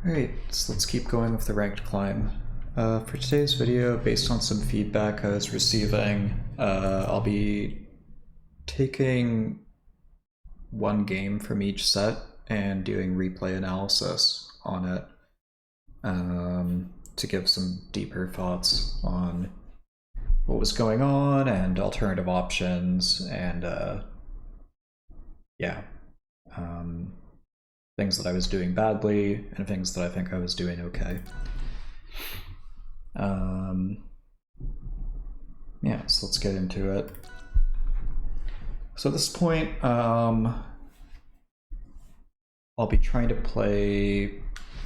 Alright, so let's keep going with the ranked climb. For today's video, based on some feedback I was receiving, I'll be taking one game from each set and doing replay analysis on it to give some deeper thoughts on what was going on and alternative options and things that I was doing badly and things that I think I was doing okay. Yeah, so let's get into it. So at this point, I'll be trying to play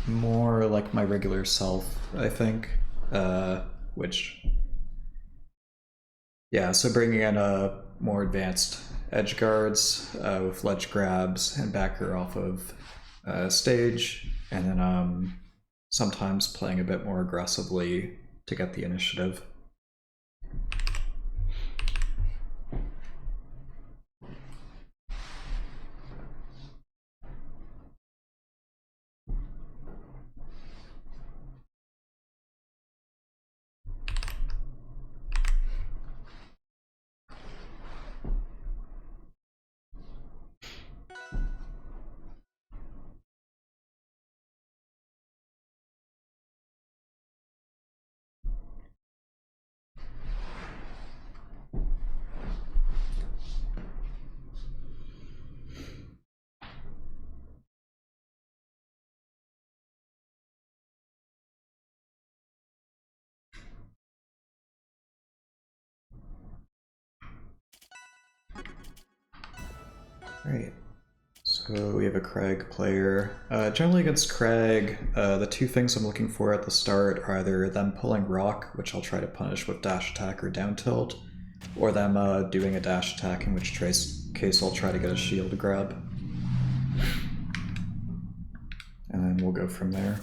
more like my regular self, I think, so bringing in more advanced edge guards with ledge grabs and backer off of stage, and then sometimes playing a bit more aggressively to get the initiative. Alright, so we have a Kragg player. Generally against Kragg, the two things I'm looking for at the start are either them pulling rock, which I'll try to punish with dash attack or down tilt, or them doing a dash attack, in which case I'll try to get a shield grab. And then we'll go from there.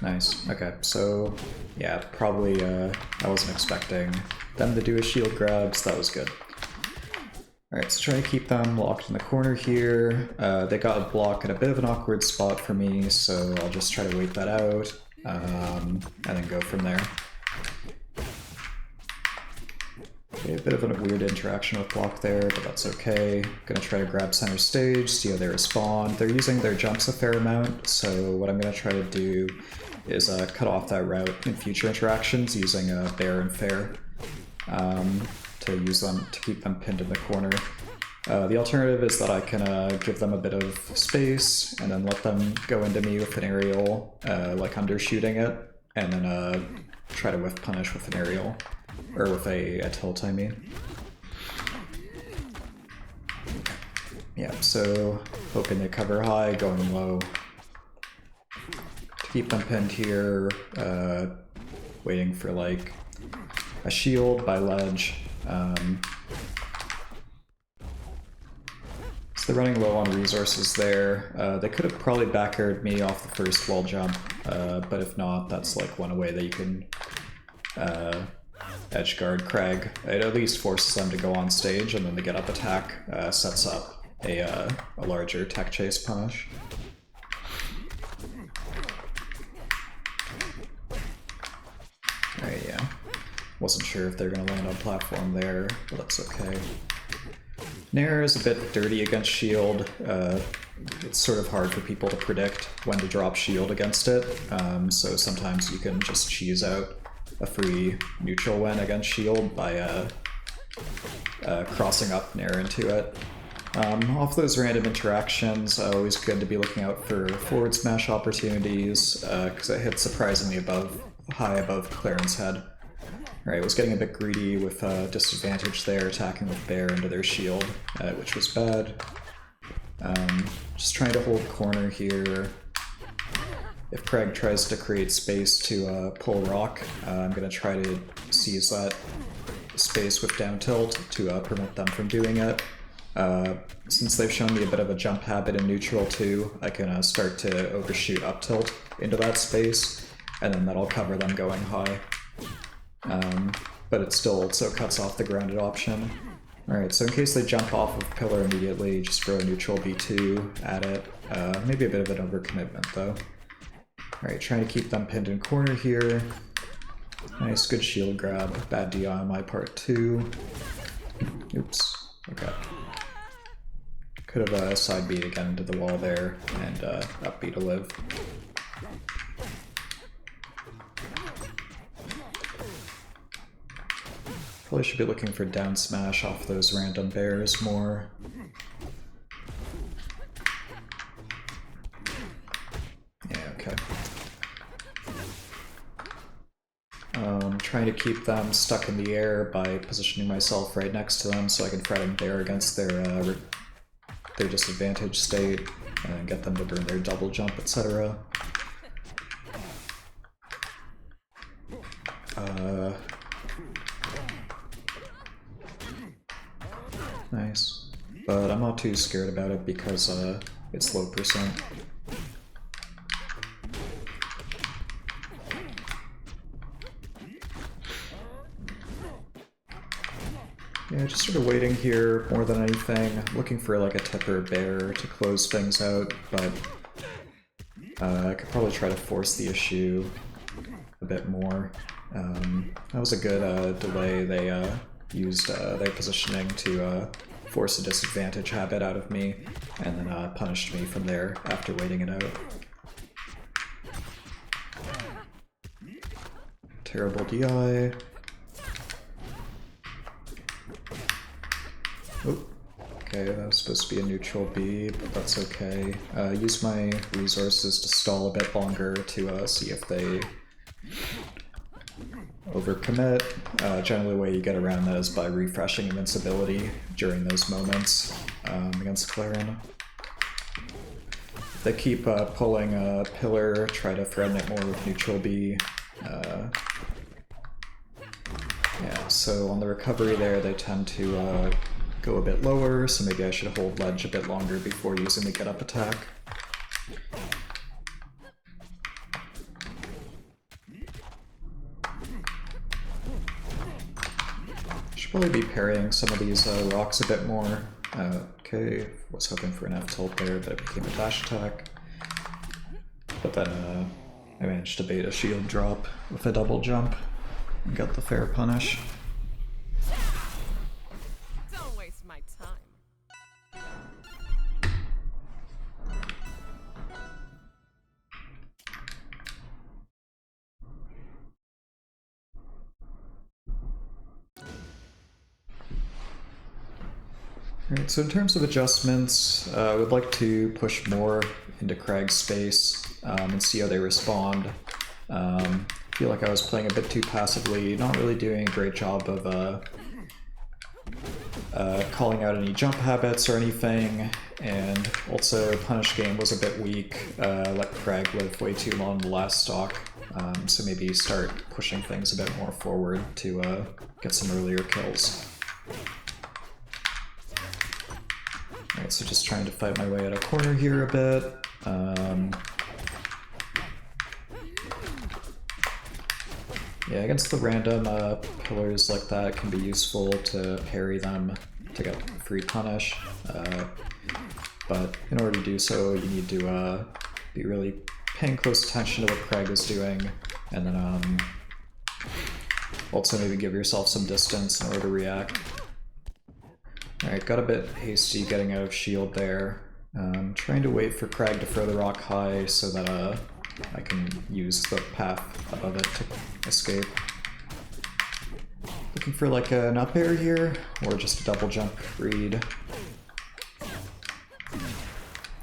Nice. Okay, so yeah, probably I wasn't expecting them to do a shield grab, so that was good. Alright, so try to keep them locked in the corner here. They got a block at a bit of an awkward spot for me, so I'll just try to wait that out, and then go from there. Okay, a bit of a weird interaction with block there, but that's okay. Gonna try to grab center stage, see how they respond. They're using their jumps a fair amount, so what I'm gonna try to do is cut off that route in future interactions using bear and fair. To use them to keep them pinned in the corner. The alternative is that I can give them a bit of space and then let them go into me with an aerial, like undershooting it, and then try to whiff punish with an aerial, or with a tilt, I mean. Yeah, so hoping they cover high, going low. To keep them pinned here, waiting for like a shield by ledge. So they're running low on resources there. They could have probably backered me off the first wall jump, but if not, that's like one way that you can edge guard Kragg. It at least forces them to go on stage, and then the get up attack sets up a larger tech chase punish. Alright, yeah. Wasn't sure if they're going to land on platform there, but that's okay. Nair is a bit dirty against shield. It's sort of hard for people to predict when to drop shield against it, so sometimes you can just cheese out a free neutral win against shield by crossing up Nair into it. Off those random interactions, always good to be looking out for forward smash opportunities, because it hits surprisingly high above Clairen's head. Alright, was getting a bit greedy with disadvantage there, attacking with bear into their shield, which was bad. Just trying to hold corner here. If Kragg tries to create space to pull rock, I'm going to try to seize that space with down tilt to prevent them from doing it. Since they've shown me a bit of a jump habit in neutral too, I can start to overshoot up tilt into that space, and then that'll cover them going high. But it still also cuts off the grounded option. Alright, so in case they jump off of pillar immediately, just throw a neutral B2 at it. Maybe a bit of an overcommitment though. Alright, trying to keep them pinned in corner here. Nice, good shield grab. Bad DI on my part too. Oops. Okay. Could have side beat again into the wall there and up B to live. Probably should be looking for down smash off those random bears more. Yeah, okay. Trying to keep them stuck in the air by positioning myself right next to them so I can fret and bear against their disadvantaged state and get them to burn their double jump, etc. Nice. But I'm not too scared about it because it's low percent. Yeah, just sort of waiting here more than anything. Looking for like a tipper bear to close things out, but I could probably try to force the issue a bit more. That was a good delay. They used their positioning to force a disadvantage habit out of me, and then punished me from there after waiting it out. Terrible DI. Oh, okay, that was supposed to be a neutral B, but that's okay. Use my resources to stall a bit longer to see if they overcommit. Generally the way you get around that is by refreshing invincibility during those moments against Clairen. If they keep pulling a pillar, try to threaten it more with neutral B. Yeah, so on the recovery there they tend to go a bit lower, so maybe I should hold ledge a bit longer before using the get up attack. Should probably be parrying some of these rocks a bit more. Okay, was hoping for an F tilt there, but it became a dash attack. But then I managed to bait a shield drop with a double jump and got the fair punish. Don't waste my time. Alright, so in terms of adjustments, I would like to push more into Kragg's space and see how they respond. I feel like I was playing a bit too passively, not really doing a great job of calling out any jump habits or anything, and also punish game was a bit weak. Let Kragg live way too long in the last stock, so maybe start pushing things a bit more forward to get some earlier kills. Alright, so just trying to fight my way out of corner here a bit. Yeah, against the random pillars like that, it can be useful to parry them to get free punish. But in order to do so, you need to be really paying close attention to what Kragg is doing, and then also maybe give yourself some distance in order to react. Alright, got a bit hasty getting out of shield there. Trying to wait for Kragg to throw the rock high so that I can use the path above it to escape. Looking for like an up air here, or just a double jump read.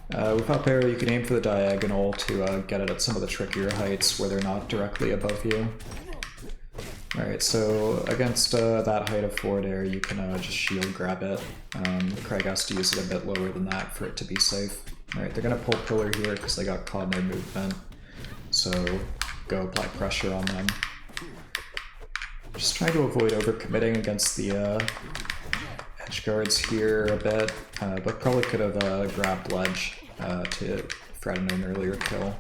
With up air, you can aim for the diagonal to get it at some of the trickier heights where they're not directly above you. Alright, so against that height of forward air, you can just shield grab it. Kragg has to use it a bit lower than that for it to be safe. Alright, they're gonna pull pillar here because they got caught in their movement. So go apply pressure on them. Just trying to avoid overcommitting against the edge guards here a bit, but probably could have grabbed ledge to threaten an earlier kill.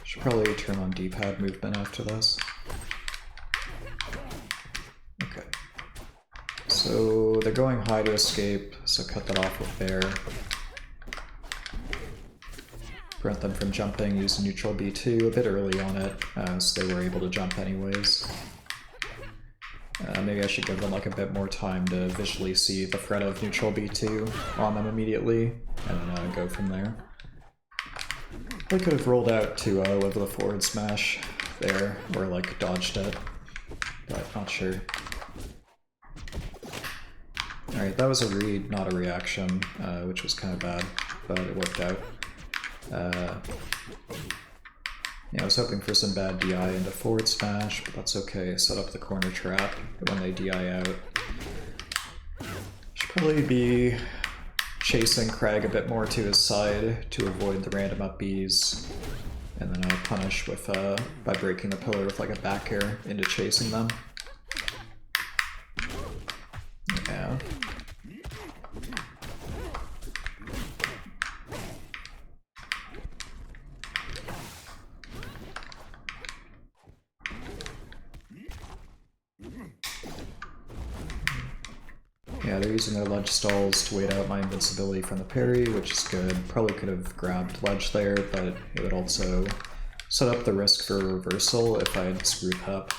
Should probably turn on D-pad movement after this. Okay. So they're going high to escape, so cut that off with bear. Prevent them from jumping, use neutral B2 a bit early on it, so they were able to jump anyways. Maybe I should give them like a bit more time to visually see the threat of neutral B2 on them immediately, and go from there. I could have rolled out to with the forward smash there, or like dodged it, but not sure. Alright, that was a read, not a reaction, which was kind of bad, but it worked out. Yeah, I was hoping for some bad DI into forward smash, but that's okay. Set up the corner trap when they DI out. Should probably be chasing Kragg a bit more to his side to avoid the random up Bs, and then punish with by breaking the pillar with like a back air into chasing them. Yeah. Yeah, they're using their ledge stalls to wait out my invincibility from the parry, which is good. Probably could have grabbed ledge there, but it would also set up the risk for reversal if I had screwed up.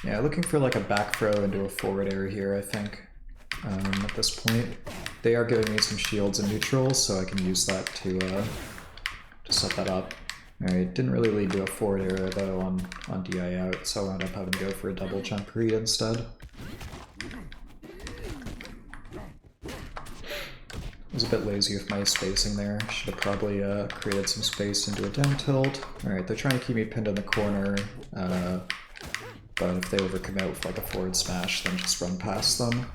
Yeah, looking for like a back throw into a forward air here, I think, at this point. They are giving me some shields and neutrals, so I can use that to set that up. Alright, didn't really lead to a forward air though on DI out, so I wound up having to go for a double jump read instead. I was a bit lazy with my spacing there. Should have probably created some space into a down tilt. Alright, they're trying to keep me pinned in the corner, but if they overcommit with like a forward smash, then just run past them.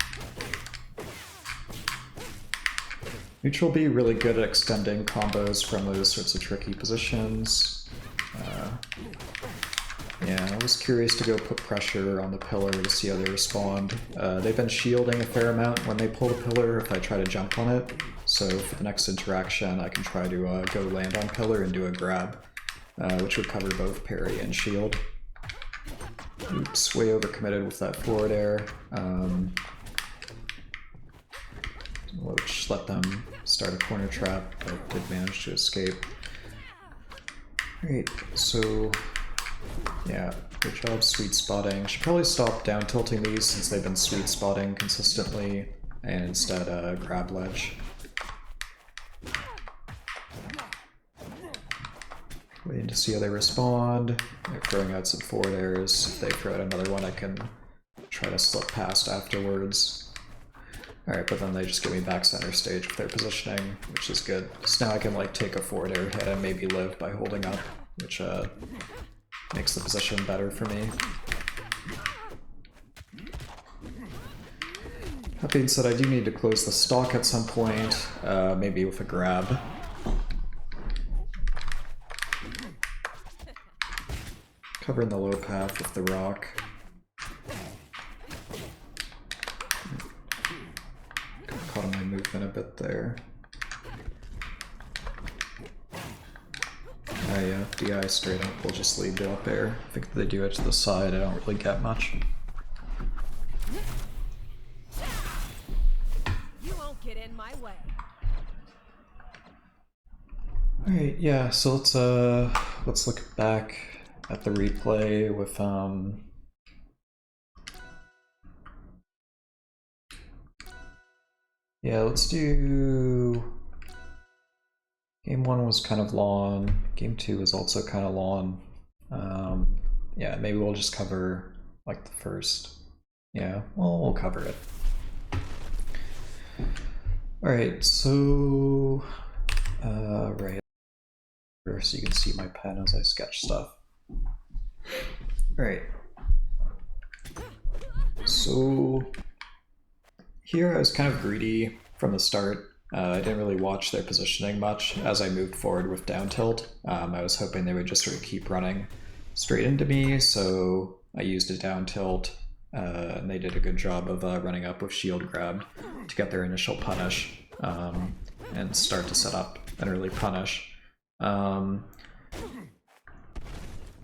Neutral B really good at extending combos from those sorts of tricky positions. Yeah, I was curious to go put pressure on the pillar to see how they respond. They've been shielding a fair amount when they pull the pillar if I try to jump on it. So for the next interaction, I can try to go land on pillar and do a grab, which would cover both parry and shield. Oops, way overcommitted with that forward air. Which let them start a corner trap, but did manage to escape. Great, so yeah, good job sweet spotting. Should probably stop down tilting these since they've been sweet spotting consistently, and instead grab ledge. Waiting to see how they respond. They're throwing out some forward airs. If they throw out another one, I can try to slip past afterwards. Alright, but then they just get me back center stage with their positioning, which is good. So now I can like take a forward air hit and maybe live by holding up, which makes the position better for me. That being said, I do need to close the stock at some point, maybe with a grab. Covering the low path with the rock. Caught on my movement a bit there. Yeah, DI straight up will just lead to up air. I think if they do it to the side, I don't really get much. You won't get in my way. Alright, yeah, so let's look back at the replay with yeah, let's do... Game 1 was kind of long, Game 2 was also kind of long. Yeah, maybe we'll just cover like the first. Yeah, well, we'll cover it. Alright, so... right. So you can see my pen as I sketch stuff. Alright. So... Here I was kind of greedy from the start. I didn't really watch their positioning much as I moved forward with down tilt. I was hoping they would just sort of keep running straight into me, so I used a down tilt, and they did a good job of running up with shield grab to get their initial punish, and start to set up an early punish.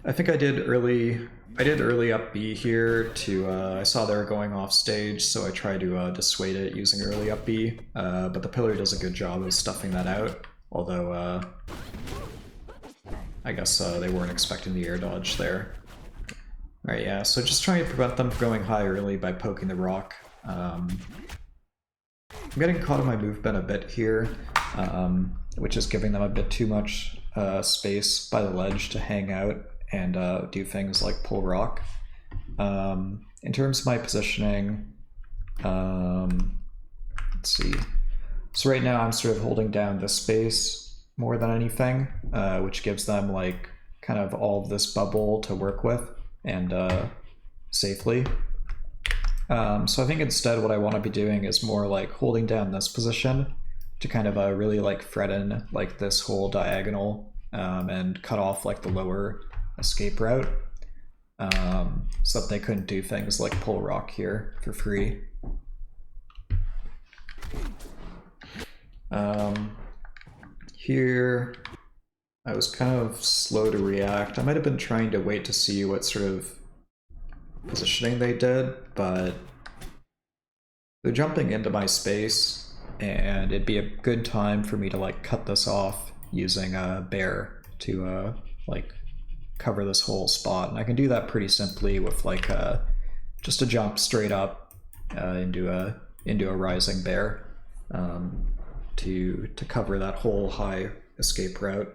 I think I did early up B here to, I saw they were going off stage, so I tried to dissuade it using early up B, but the pillar does a good job of stuffing that out, although I guess they weren't expecting the air dodge there. Alright, yeah, so just trying to prevent them from going high early by poking the rock. I'm getting caught in my movement a bit here, which is giving them a bit too much space by the ledge to hang out and do things like pull rock. In terms of my positioning, let's see. So right now I'm sort of holding down this space more than anything, which gives them like kind of all of this bubble to work with and safely. So I think instead what I want to be doing is more like holding down this position to kind of really like threaten like this whole diagonal and cut off like the lower escape route, so that they couldn't do things like pull rock here for free. Here I was kind of slow to react. I might have been trying to wait to see what sort of positioning they did, but they're jumping into my space and it'd be a good time for me to like cut this off using a bear to like cover this whole spot, and I can do that pretty simply with like just a jump straight up into a rising bear to cover that whole high escape route.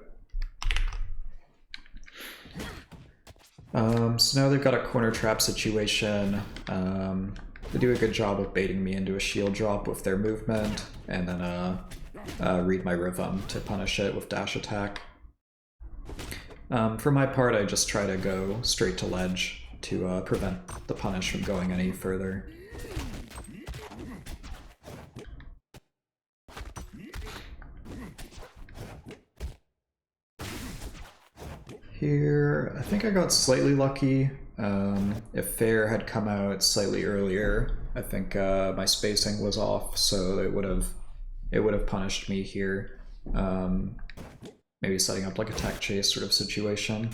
So now they've got a corner trap situation. They do a good job of baiting me into a shield drop with their movement, and then read my rhythm to punish it with dash attack. For my part, I just try to go straight to ledge to prevent the punish from going any further. Here, I think I got slightly lucky. If Fair had come out slightly earlier, I think my spacing was off, so it would have punished me here. Maybe setting up like a tech chase sort of situation.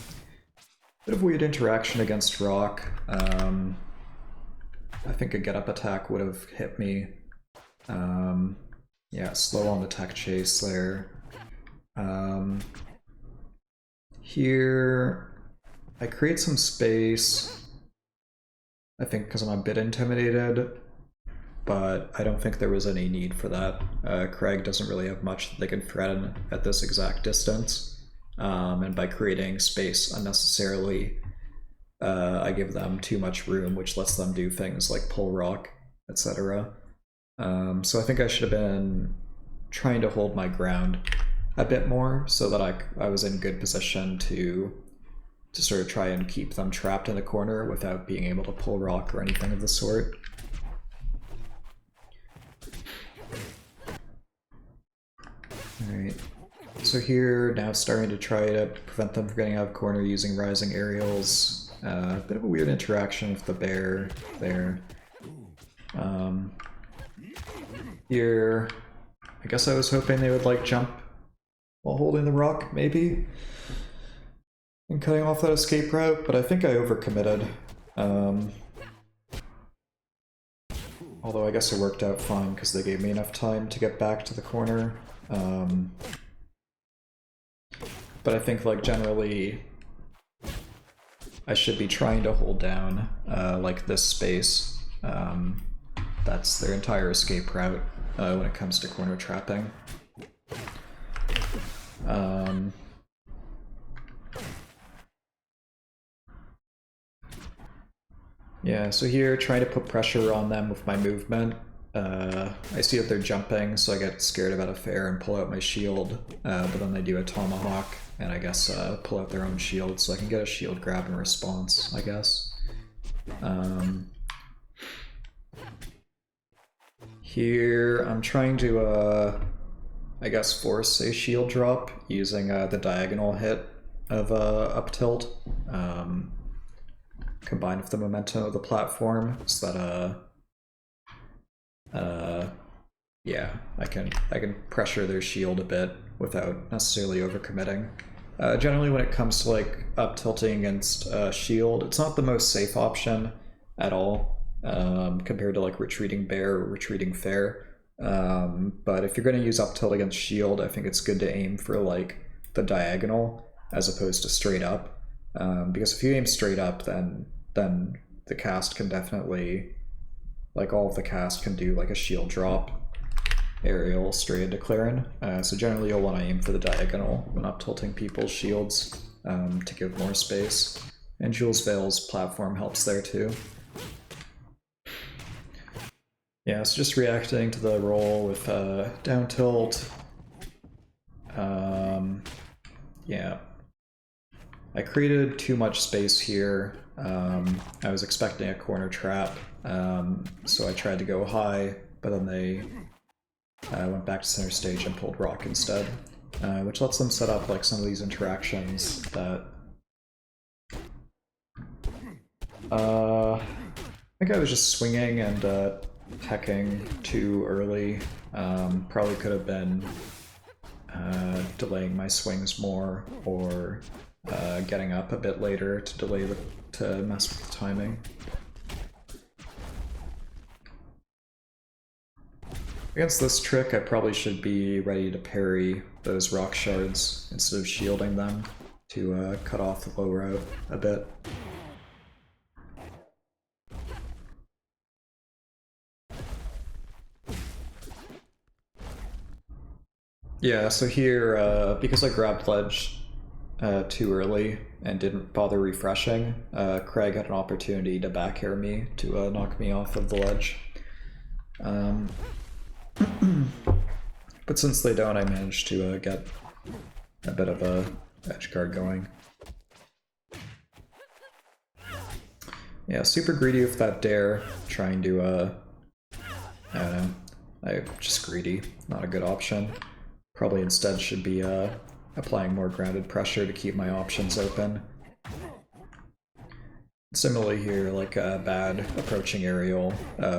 Bit of weird interaction against rock. I think a get up attack would have hit me. Yeah, slow on the tech chase there. Here, I create some space, I think because I'm a bit intimidated, but I don't think there was any need for that. Kragg doesn't really have much that they can threaten at this exact distance, and by creating space unnecessarily, I give them too much room, which lets them do things like pull rock, etc. So I think I should have been trying to hold my ground a bit more so that I was in good position to sort of try and keep them trapped in the corner without being able to pull rock or anything of the sort. Alright, so here now starting to try to prevent them from getting out of corner using rising aerials. A bit of a weird interaction with the bear there. Here, I guess I was hoping they would like jump while holding the rock, maybe, and cutting off that escape route, but I think I overcommitted. Although I guess it worked out fine because they gave me enough time to get back to the corner. But I think like generally I should be trying to hold down like this space. That's their entire escape route when it comes to corner trapping. Yeah, so here, trying to put pressure on them with my movement. I see that they're jumping, so I get scared about a fair and pull out my shield, but then they do a tomahawk, and I guess pull out their own shield, so I can get a shield grab in response, I guess. Here, I'm trying to, I guess, force a shield drop using the diagonal hit of up tilt, combined with the momentum of the platform, so that yeah, I can pressure their shield a bit without necessarily overcommitting. Generally, when it comes to like up tilting against shield, it's not the most safe option at all compared to like retreating bear or retreating fair. But if you're going to use up tilt against shield, I think it's good to aim for like the diagonal as opposed to straight up. Because if you aim straight up, then the cast can definitely, like all of the cast can do like a shield drop aerial straight into Clairen. So generally you'll want to aim for the diagonal when up tilting people's shields to give more space. And Jules Vale's platform helps there too. Yeah, so just reacting to the roll with down tilt. Yeah. I created too much space here. I was expecting a corner trap, so I tried to go high, but then they went back to center stage and pulled rock instead, which lets them set up like some of these interactions that I think I was just swinging and teching too early. Probably could have been delaying my swings more, or getting up a bit later to mess with the timing. Against this trick, I probably should be ready to parry those rock shards instead of shielding them to cut off the low route a bit. Yeah, so here, because I grabbed ledge too early and didn't bother refreshing, Kragg had an opportunity to back air me to knock me off of the ledge. But since they don't, I managed to get a bit of a edge guard going. Yeah, super greedy with that dare, trying to, I don't know, just greedy, not a good option. Probably instead should be applying more grounded pressure to keep my options open. Similarly here, like a bad approaching aerial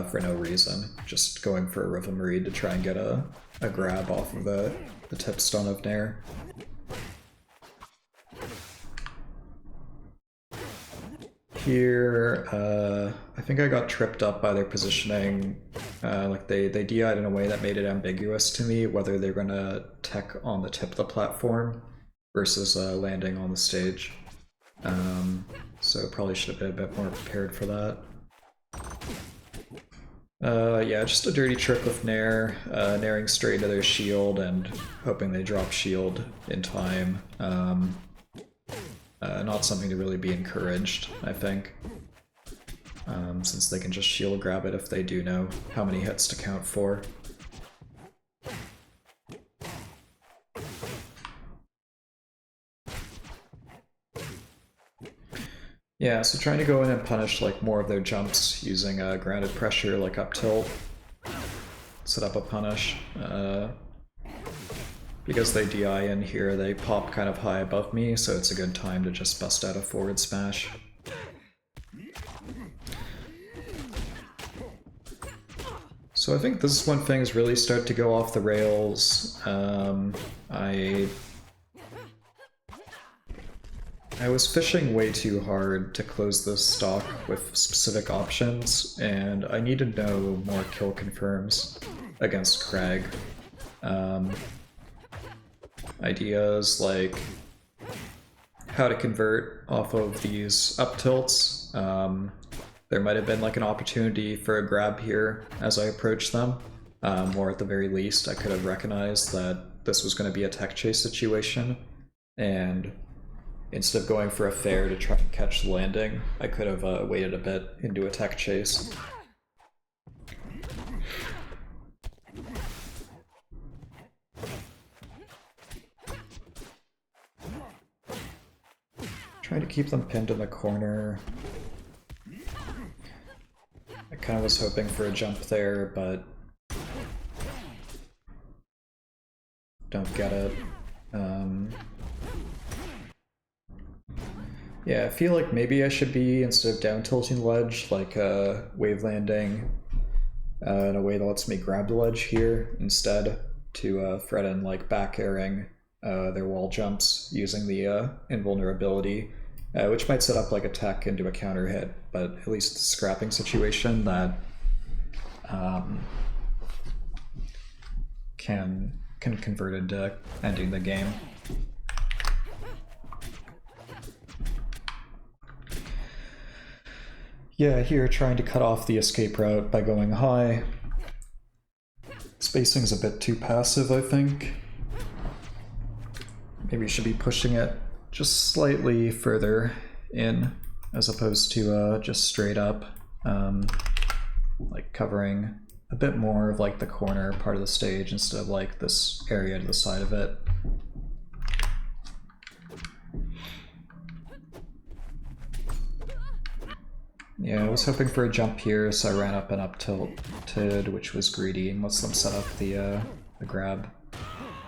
for no reason, just going for a rhythm read to try and get a grab off of the tip stun of Nair. Here, I think I got tripped up by their positioning. Like they DI'd in a way that made it ambiguous to me whether they're gonna tech on the tip of the platform versus landing on the stage. So probably should have been a bit more prepared for that. Yeah, just a dirty trick with Nair, nairing straight into their shield and hoping they drop shield in time. Not something to really be encouraged, I think, since they can just shield grab it if they do know how many hits to count for. Yeah, so trying to go in and punish like more of their jumps using grounded pressure like up tilt, set up a punish. Because they DI in here, they pop kind of high above me, so it's a good time to just bust out a forward smash. So I think this is when things really start to go off the rails. I was fishing way too hard to close this stock with specific options, and I need to know more kill confirms against Kragg. Ideas like how to convert off of these up tilts. There might have been like an opportunity for a grab here as I approached them, or at the very least I could have recognized that this was going to be a tech chase situation, and instead of going for a fair to try and catch the landing, I could have waited a bit into a tech chase. Trying to keep them pinned in the corner. I kind of was hoping for a jump there, but don't get it. Yeah, I feel like maybe I should be, instead of down tilting ledge, like wave landing in a way that lets me grab the ledge here instead, to thread in like back airing their wall jumps using the invulnerability, which might set up like a tech into a counter hit, but at least the scrapping situation that can convert into ending the game. Yeah, here trying to cut off the escape route by going high. Spacing's a bit too passive, I think. Maybe you should be pushing it just slightly further in, as opposed to just straight up, like covering a bit more of like the corner part of the stage instead of like this area to the side of it. Yeah, I was hoping for a jump here, so I ran up and up tilted, which was greedy and lets them set up the grab.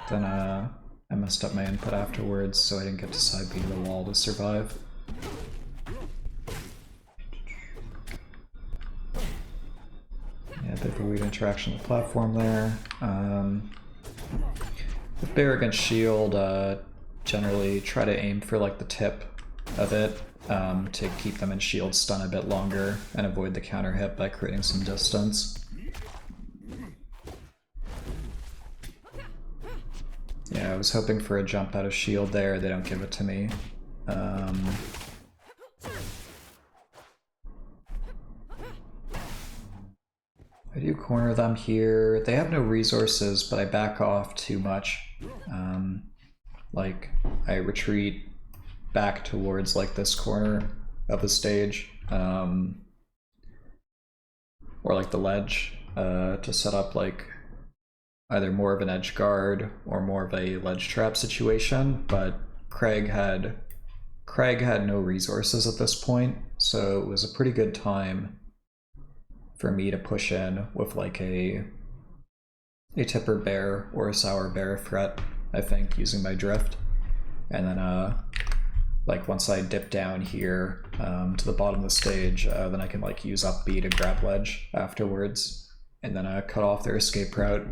Then I messed up my input afterwards, so I didn't get to side B the wall to survive. Yeah, a bit of a weird interaction with the platform there. With bear against shield, generally try to aim for like the tip of it to keep them in shield stun a bit longer and avoid the counter hit by creating some distance. Yeah, I was hoping for a jump out of shield there, they don't give it to me. I do corner them here. They have no resources, but I back off too much. Like, I retreat back towards like this corner of the stage, or like the ledge, to set up like either more of an edge guard or more of a ledge trap situation, but Kragg had no resources at this point, so it was a pretty good time for me to push in with like a tipper bear or a sour bear threat, I think, using my drift. And then like once I dip down here to the bottom of the stage, then I can like use up B to grab ledge afterwards, and then cut off their escape route.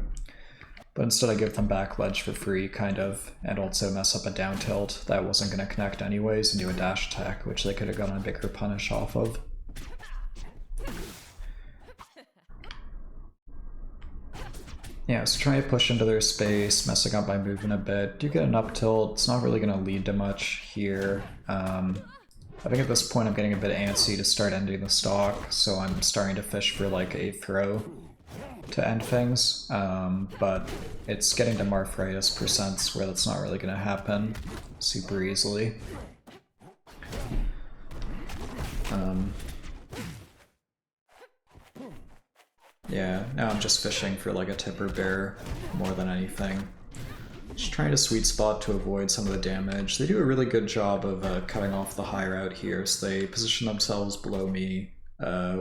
But instead I give them back ledge for free, kind of, and also mess up a down tilt that wasn't going to connect anyways and do a dash attack, which they could have gotten a bigger punish off of. Yeah, so trying to push into their space, messing up my movement a bit. Do get an up tilt, it's not really going to lead to much here. I think at this point I'm getting a bit antsy to start ending the stock, so I'm starting to fish for like a throw to end things, but it's getting to Marthritis percents where that's not really going to happen super easily. Yeah, now I'm just fishing for like a tipper bear more than anything. Just trying to sweet spot to avoid some of the damage. They do a really good job of cutting off the high route here, so they position themselves below me,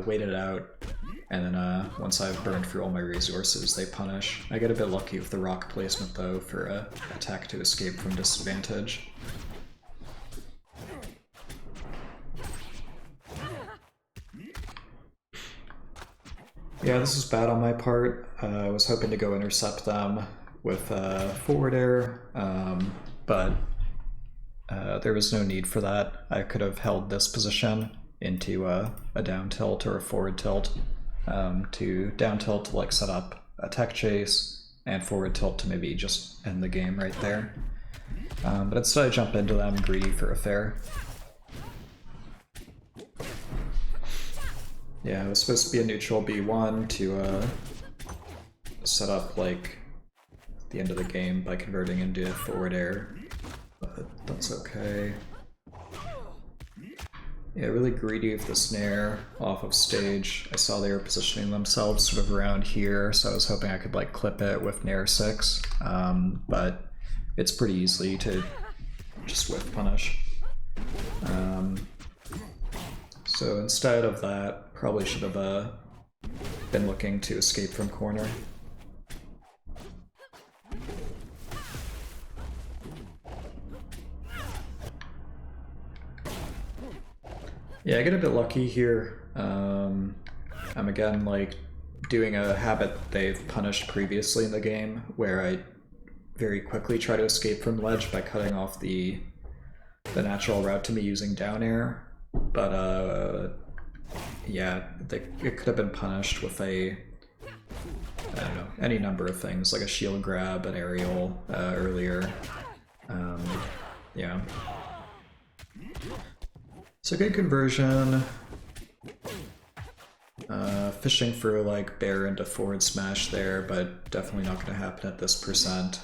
wait it out, and then once I've burned through all my resources, they punish. I get a bit lucky with the rock placement though for a attack to escape from disadvantage. Yeah, this is bad on my part. I was hoping to go intercept them with forward air, but there was no need for that. I could have held this position into a down tilt or a forward tilt, to down tilt to like set up a tech chase, and forward tilt to maybe just end the game right there. But instead I jump into them greedy for a fair. Yeah, it was supposed to be a neutral B1 to set up like the end of the game by converting into forward air, but that's okay. Yeah, really greedy with the snare off of stage. I saw they were positioning themselves sort of around here, so I was hoping I could like clip it with Nair 6, but it's pretty easy to just whiff punish. So instead of that, probably should have been looking to escape from corner. Yeah, I get a bit lucky here. I'm again like doing a habit they've punished previously in the game, where I very quickly try to escape from ledge by cutting off the natural route to me using down air, but yeah, it could have been punished with I don't know, any number of things, like a shield grab, an aerial earlier. Yeah. So good conversion. Fishing for like bear into forward smash there, but definitely not going to happen at this percent.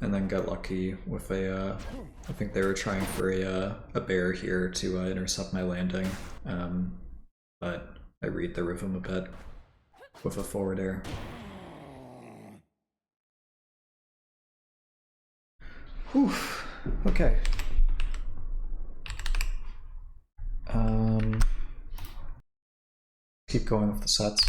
And then got lucky with a, I think they were trying for a bear here to intercept my landing, but I read the rhythm a bit with a forward air. Whew, okay. Keep going with the sets.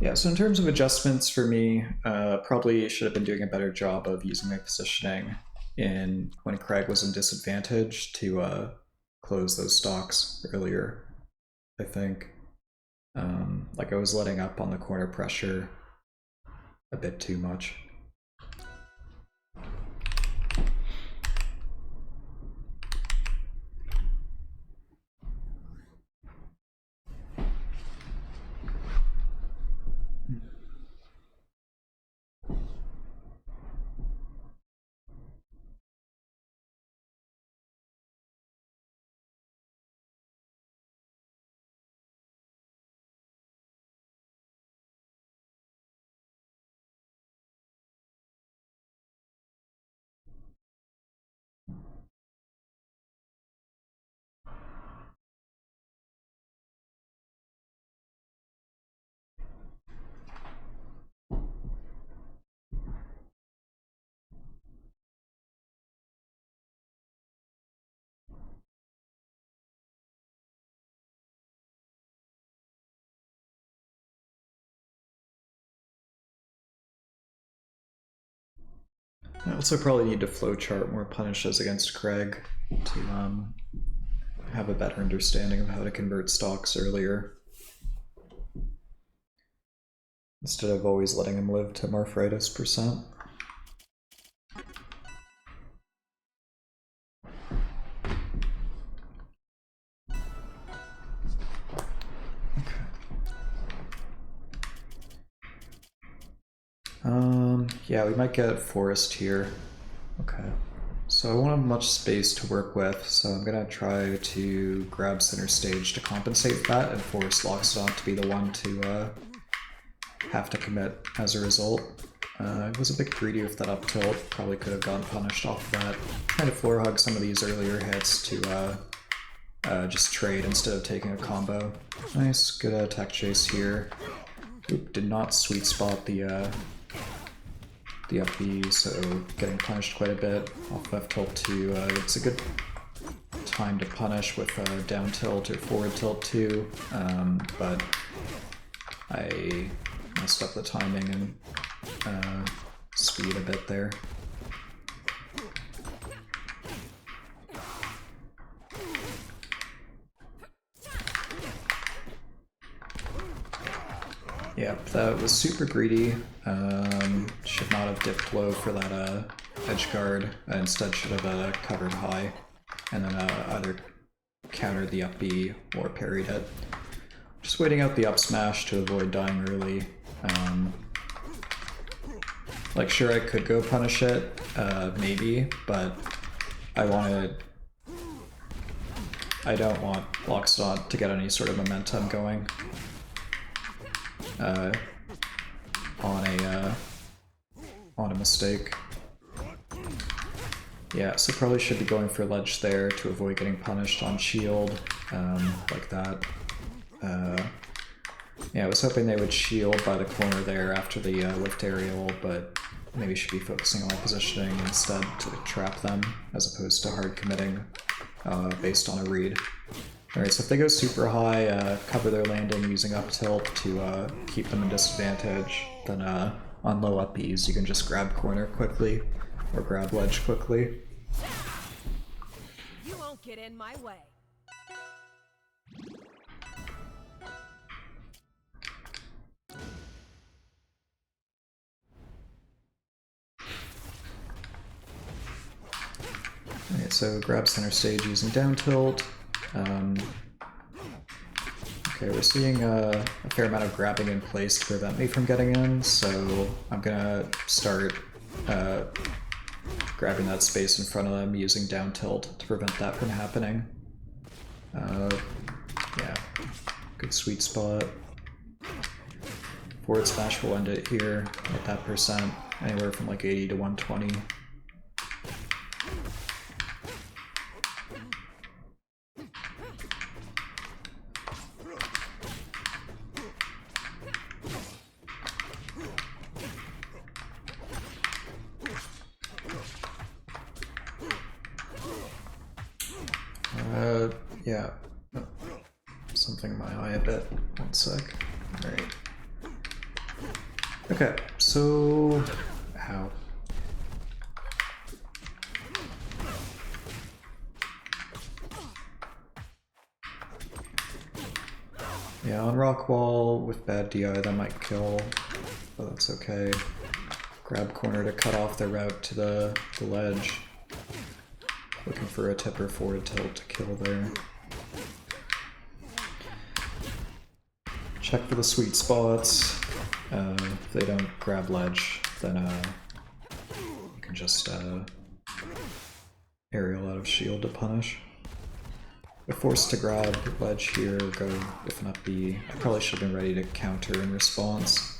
Yeah, so in terms of adjustments for me, probably should have been doing a better job of using my positioning when Kragg was in disadvantage to close those stocks earlier, I think. Like I was letting up on the corner pressure a bit too much. I also probably need to flowchart more punishes against Kragg to have a better understanding of how to convert stocks earlier, instead of always letting him live to Marphritis %. Yeah, we might get Forest here. Okay. So I won't have much space to work with, so I'm gonna try to grab center stage to compensate that and force Lockstock to be the one to have to commit as a result. I was a bit greedy with that up tilt, probably could have gotten punished off of that. Trying to floor hug some of these earlier hits to just trade instead of taking a combo. Nice, good attack chase here. Oop, did not sweet spot the up B, so getting punished quite a bit off F tilt 2. It's a good time to punish with down tilt or forward tilt too, but I messed up the timing and speed a bit there. Yep, that was super greedy. Should not have dipped low for that edge guard. Instead should have covered high, and then either countered the up B or parried it. Just waiting out the up smash to avoid dying early. Like, sure, I could go punish it, maybe, but I don't want Lockstop to get any sort of momentum going on a mistake. Yeah, so probably should be going for ledge there to avoid getting punished on shield, like that. Yeah, I was hoping they would shield by the corner there after the lift aerial, but maybe should be focusing on positioning instead to trap them, as opposed to hard committing based on a read. Alright, so if they go super high, cover their landing using up tilt to keep them in disadvantage, then on low uppies, you can just grab corner quickly, or grab ledge quickly. You won't get in my way. Alright, so grab center stage using down tilt. Okay, we're seeing a fair amount of grabbing in place to prevent me from getting in, so I'm gonna start grabbing that space in front of them using down tilt to prevent that from happening. Yeah, good sweet spot. Forward smash will end it here at that percent, anywhere from like 80 to 120. Yeah. Oh, something in my eye a bit. One sec. Alright. Okay, so... Ow. Yeah, on rock wall with bad DI that might kill, but that's okay. Grab corner to cut off the route to the ledge. Looking for a tipper forward tilt to kill there. Check for the sweet spots. If they don't grab ledge, then you can just aerial out of shield to punish. If forced to grab ledge here, go with an up B. I probably should have been ready to counter in response.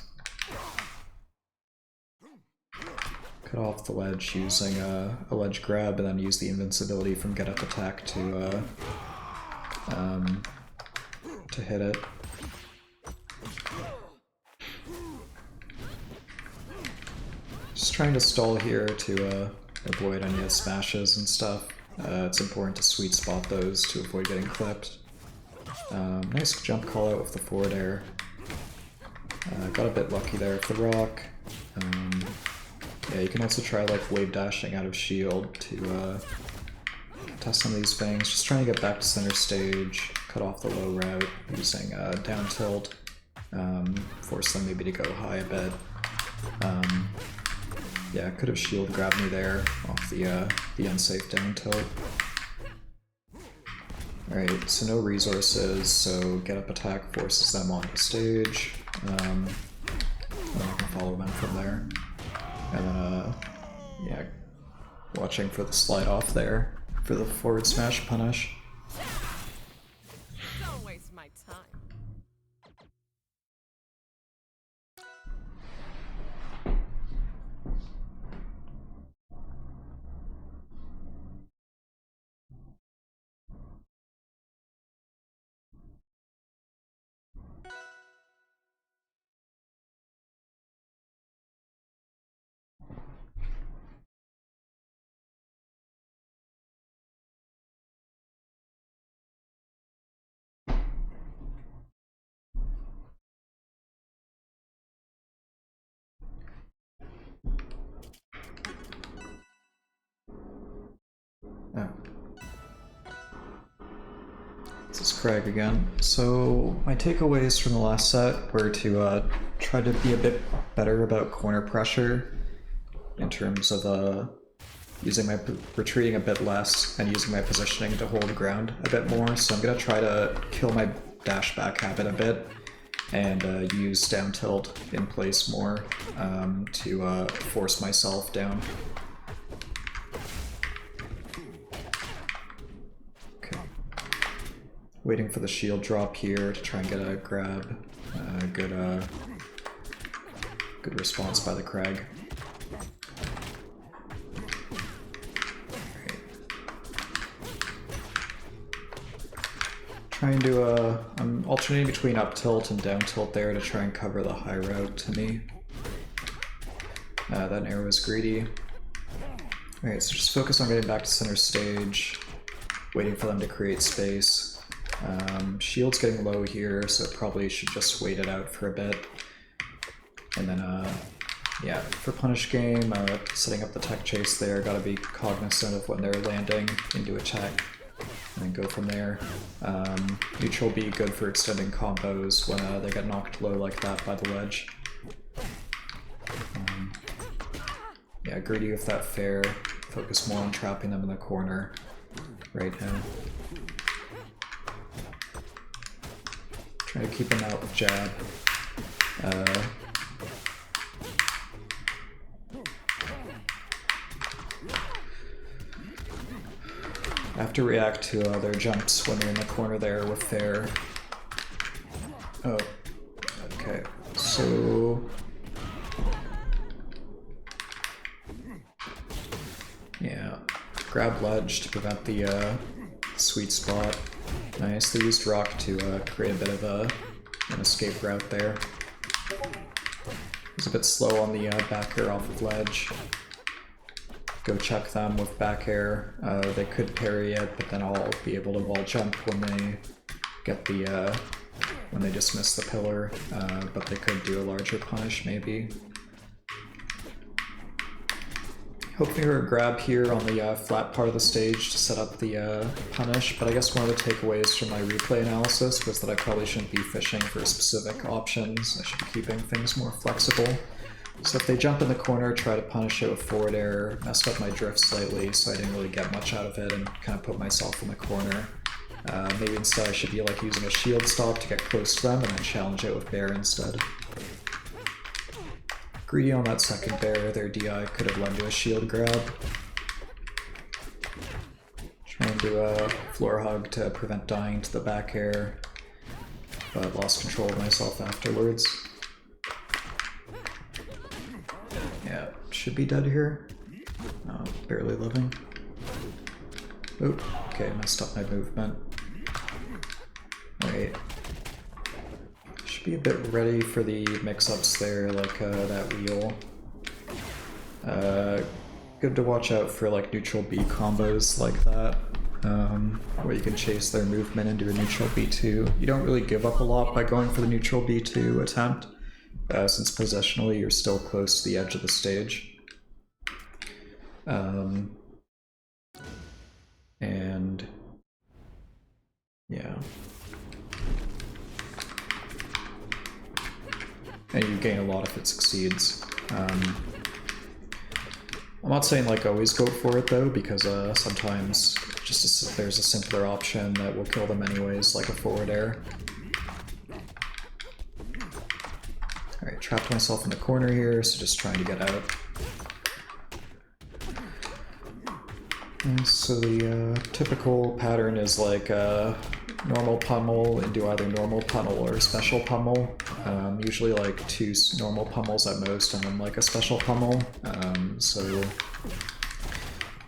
Cut off the ledge using a ledge grab, and then use the invincibility from get up attack to hit it. Just trying to stall here to avoid any smashes and stuff. It's important to sweet spot those to avoid getting clipped. Nice jump call out with the forward air. Got a bit lucky there with the rock. Yeah, you can also try like wave dashing out of shield to test some of these things. Just trying to get back to center stage, cut off the low route using down tilt, force them maybe to go high a bit. Yeah, could have shield grabbed me there off the unsafe down tilt. Alright, so no resources, so get up attack forces them onto stage. And I can follow them from there. And then, yeah, watching for the slide off there for the forward smash punish. Don't waste my time. Oh. This is Kragg again. So my takeaways from the last set were to try to be a bit better about corner pressure in terms of using my retreating a bit less and using my positioning to hold ground a bit more. So I'm gonna try to kill my dash back habit a bit and use down tilt in place more to force myself down. Waiting for the shield drop here to try and get a grab. Good response by the Kragg. Right. Trying to, I'm alternating between up tilt and down tilt there to try and cover the high route to me. That arrow was greedy. Alright, so just focus on getting back to center stage, waiting for them to create space. Shield's getting low here, so probably should just wait it out for a bit. And then Yeah, for punish game, setting up the tech chase there, gotta be cognizant of when they're landing into attack, and then go from there. Neutral B, good for extending combos when they get knocked low like that by the ledge. Yeah, greedy with that fair, focus more on trapping them in the corner right now. Try to keep them out with jab. I have to react to their jumps when they're in the corner there with fair. Oh, okay, so... yeah, grab ledge to prevent the sweet spot. Nice, they used rock to create a bit of an escape route there. He's a bit slow on the back air off of ledge. Go check them with back air. They could parry it, but then I'll be able to wall jump when they get the when they dismiss the pillar. But they could do a larger punish maybe. Hoping for a grab here on the flat part of the stage to set up the punish, but I guess one of the takeaways from my replay analysis was that I probably shouldn't be fishing for specific options. I should be keeping things more flexible. So if they jump in the corner, try to punish it with forward air, messed up my drift slightly so I didn't really get much out of it and kind of put myself in the corner. Maybe instead I should be like using a shield stop to get close to them and then challenge it with bear instead. Greedy on that second bear, their DI could have led to a shield grab. Trying to do a floor hug to prevent dying to the back air, but lost control of myself afterwards. Yeah, should be dead here. Oh, barely living. Oop, okay, messed up my movement. Alright. Be a bit ready for the mix-ups there, like that wheel. Good to watch out for like neutral B combos like that, where you can chase their movement into a neutral B2. You don't really give up a lot by going for the neutral B2 attempt, since positionally you're still close to the edge of the stage. And yeah. And you gain a lot if it succeeds. I'm not saying like always go for it though, because sometimes just there's a simpler option that will kill them anyways, like a forward air. Alright, trapped myself in the corner here, so just trying to get out. And so the typical pattern is like normal pummel into either normal pummel or special pummel. Usually like 2 normal pummels at most and then like a special pummel. So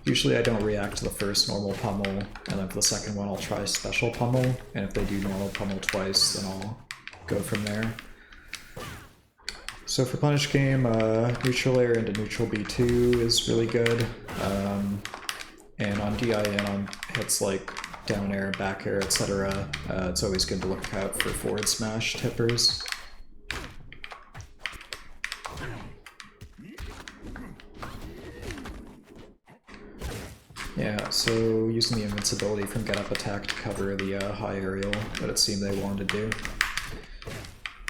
usually I don't react to the first normal pummel, and then for the second one I'll try special pummel, and if they do normal pummel twice then I'll go from there. So for punish game, neutral air into neutral B2 is really good. And on DI and on hits like down air, back air, etc., it's always good to look out for forward smash tippers. Yeah, so using the invincibility from get up attack to cover the high aerial that it seemed they wanted to do.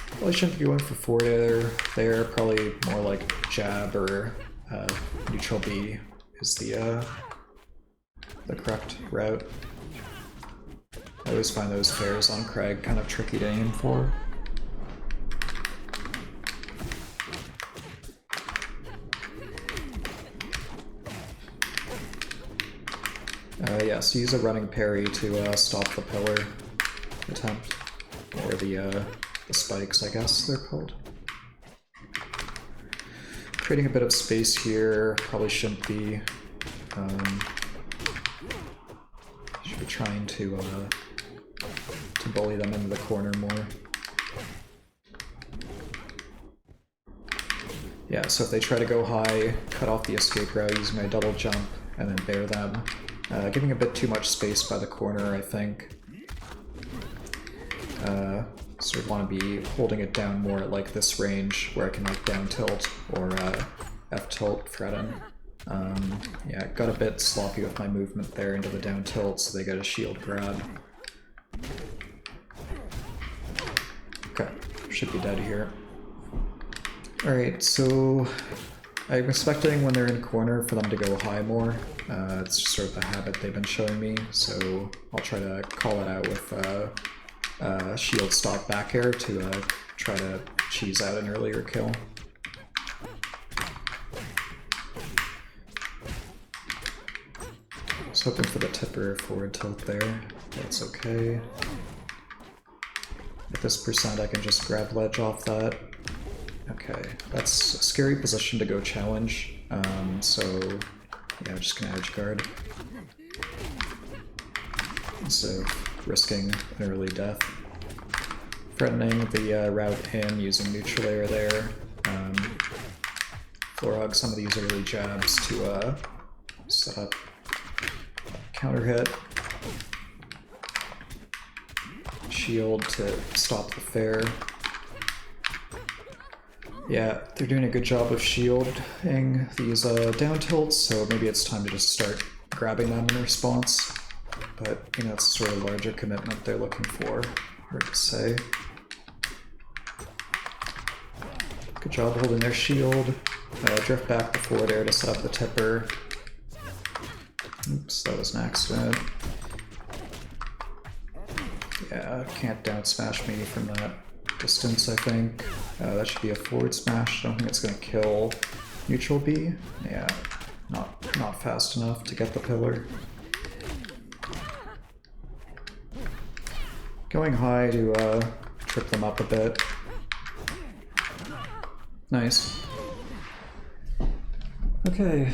Probably shouldn't be going for forward air there, probably more like jab or neutral B is the correct route. I always find those fairs on Kragg kind of tricky to aim for. Yeah, so use a running parry to stop the pillar attempt, or the spikes, I guess they're called. Creating a bit of space here, probably shouldn't be. Should be trying to bully them into the corner more. Yeah, so if they try to go high, cut off the escape route using my double jump, and then bear them. Giving a bit too much space by the corner, I think. Sort of want to be holding it down more at like this range where I can like down tilt or F tilt threaten. Yeah, got a bit sloppy with my movement there into the down tilt, so they get a shield grab. Okay, should be dead here. Alright, so I'm expecting when they're in corner for them to go high more. It's just sort of the habit they've been showing me, so I'll try to call it out with shield stop back air to try to cheese out an earlier kill. I was hoping for the tipper forward tilt there. That's okay. At this percent I can just grab ledge off that. Okay, that's a scary position to go challenge, so yeah, I'm just gonna edge guard. So risking an early death. Threatening the route in using neutral air there. Floor hog some of these early jabs to set up counter hit. Shield to stop the fair. Yeah, they're doing a good job of shielding these down tilts, so maybe it's time to just start grabbing them in response. But, you know, it's sort of larger commitment they're looking for. Hard to say. Good job holding their shield. Drift back to forward air to set up the tipper. Oops, that was an accident. Yeah, can't down smash me from that distance, I think. That should be a forward smash. I don't think it's going to kill neutral B. Yeah, not fast enough to get the pillar. Going high to trip them up a bit. Nice. Okay,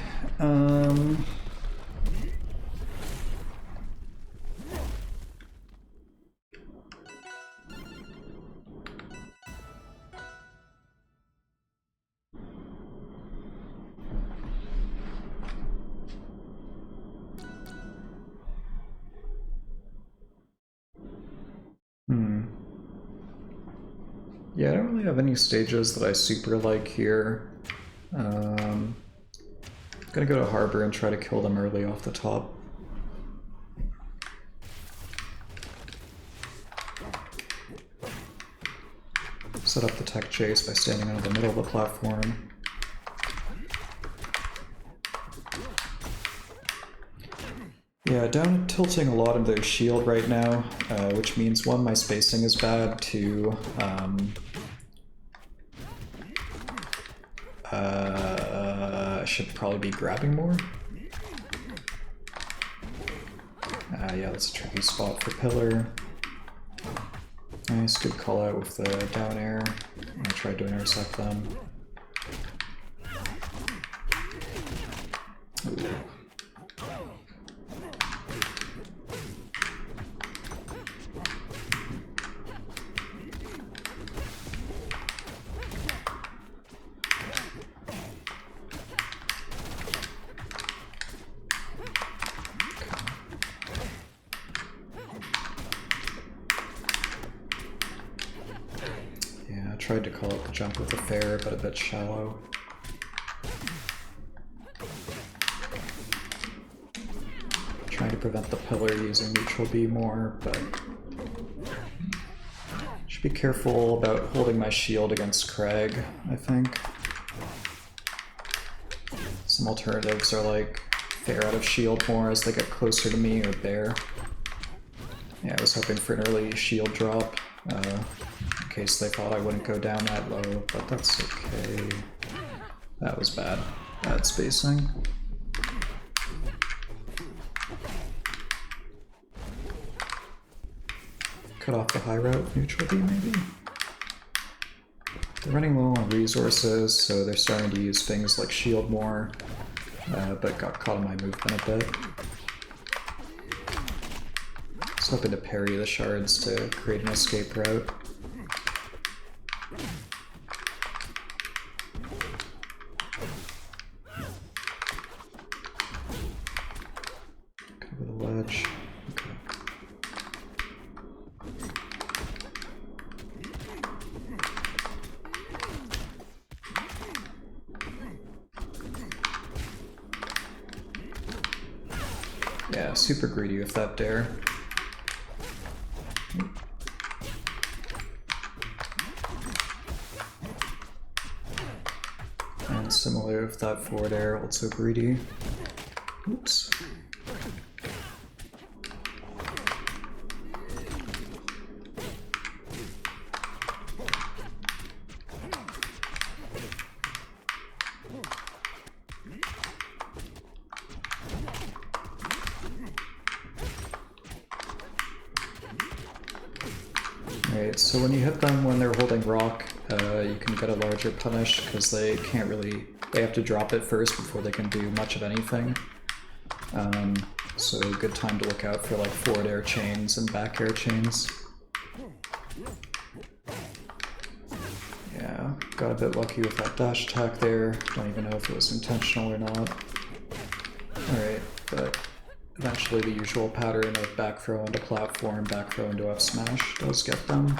yeah, I don't really have any stages that I super like here. I'm gonna go to Harbor and try to kill them early off the top. Set up the tech chase by standing on the middle of the platform. Yeah, down tilting a lot of their shield right now, which means one, my spacing is bad, two, I should probably be grabbing more. Yeah, that's a tricky spot for pillar. Nice, good call out with the down air. I tried to intercept them. Ooh. Tried to call it the jump with the fair, but a bit shallow. Trying to prevent the pillar using neutral B more, but should be careful about holding my shield against Kragg, I think. Some alternatives are like fair out of shield more as they get closer to me, or bear. Yeah, I was hoping for an early shield drop. In case they thought I wouldn't go down that low, but that's okay. That was bad. Bad spacing. Cut off the high route, neutral B maybe? They're running low on resources, so they're starting to use things like shield more, but got caught in my movement a bit. I was hoping to parry the shards to create an escape route. super greedy with that dare. And similar with that forward air, also greedy. Oops. Alright, so when you hit them when they're holding rock, you can get a larger punish because they can't really, they have to drop it first before they can do much of anything. So good time to look out for like forward air chains and back air chains. Yeah, got a bit lucky with that dash attack there. Don't even know if it was intentional or not. Alright, but eventually the usual pattern of back throw into platform, back throw into up smash does get them.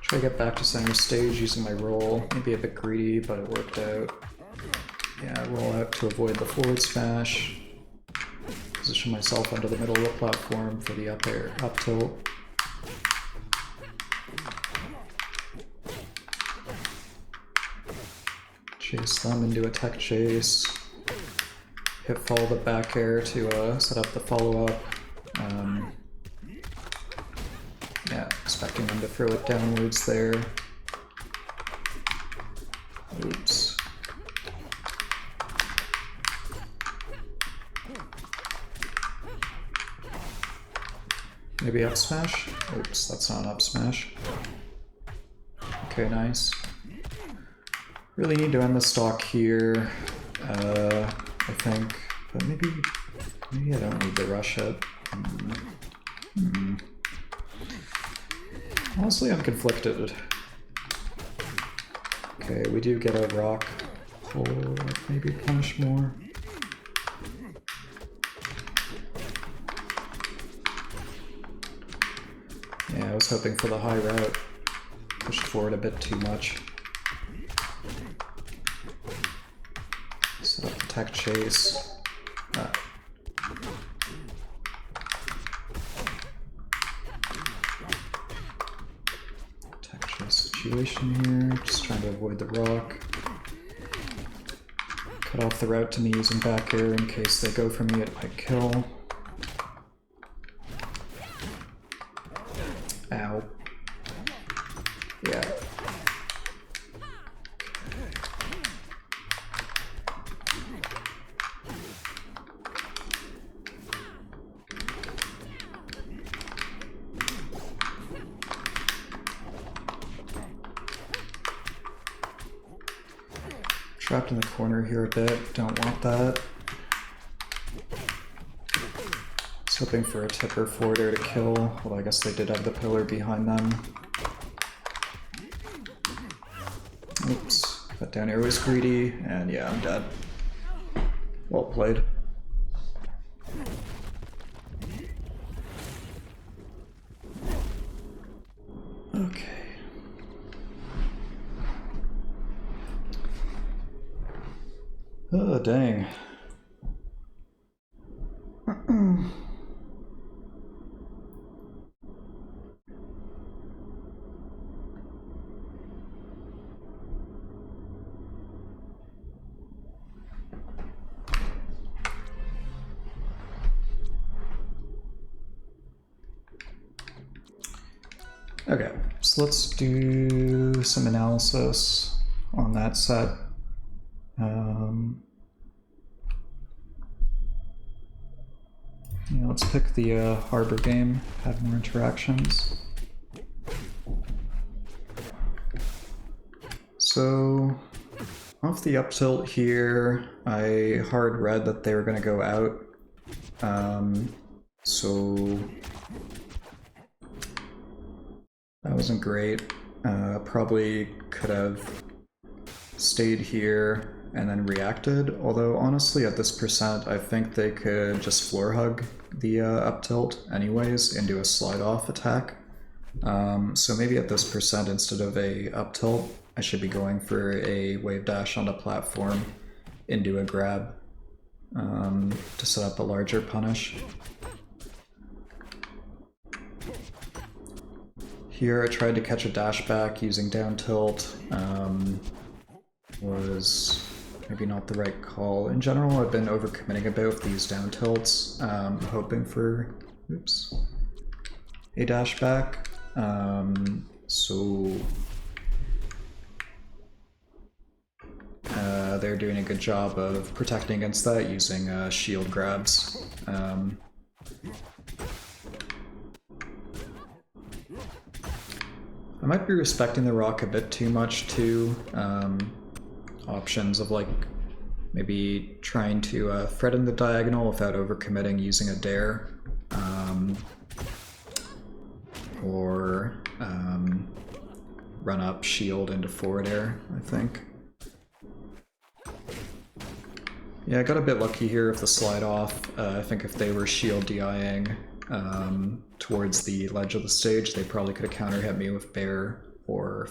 Try to get back to center stage using my roll. Maybe a bit greedy, but it worked out. Yeah, roll out to avoid the forward smash. Position myself under the middle of the platform for the up air, up tilt. Chase them into a tech chase. Hit follow the back air to set up the follow-up. Yeah, expecting them to throw it downwards there. Oops. Maybe up smash? Oops, that's not up smash. Okay, nice. Really need to end the stock here, I think, but maybe I don't need to rush it. Honestly, I'm conflicted. Okay, we do get a rock pull, maybe punish more. Yeah, I was hoping for the high route. Pushed forward a bit too much. Set up the tech chase. Tech chase situation here. Just trying to avoid the rock. Cut off the route to me using back air in case they go for me, it might kill. Ow. Yeah. Trapped in the corner here a bit, don't want that. I was hoping for a tipper forward air to kill, although I guess they did have the pillar behind them. Oops, that down air was greedy, and yeah, I'm dead. Well played. Okay. Oh, dang. Okay, so let's do some analysis on that set. Yeah, let's pick the harbor game, have more interactions. So, off the up tilt here, I hard read that they were going to go out. So that wasn't great. Probably could have stayed here and then reacted, although honestly at this percent I think they could just floor hug the up tilt anyways into a slide off attack. So maybe at this percent instead of a up tilt I should be going for a wave dash on the platform into a grab. to set up a larger punish. Here I tried to catch a dash back using down tilt. Was maybe not the right call. In general, I've been overcommitting a bit with these down tilts, hoping for, oops, a dash back. So they're doing a good job of protecting against that using shield grabs. I might be respecting the rock a bit too much too. Options of like maybe trying to threaten the diagonal without overcommitting using a dare. Or run up shield into forward air, I think. Yeah, I got a bit lucky here with the slide off. I think if they were shield DIing towards the ledge of the stage, they probably could have counter hit me with bear or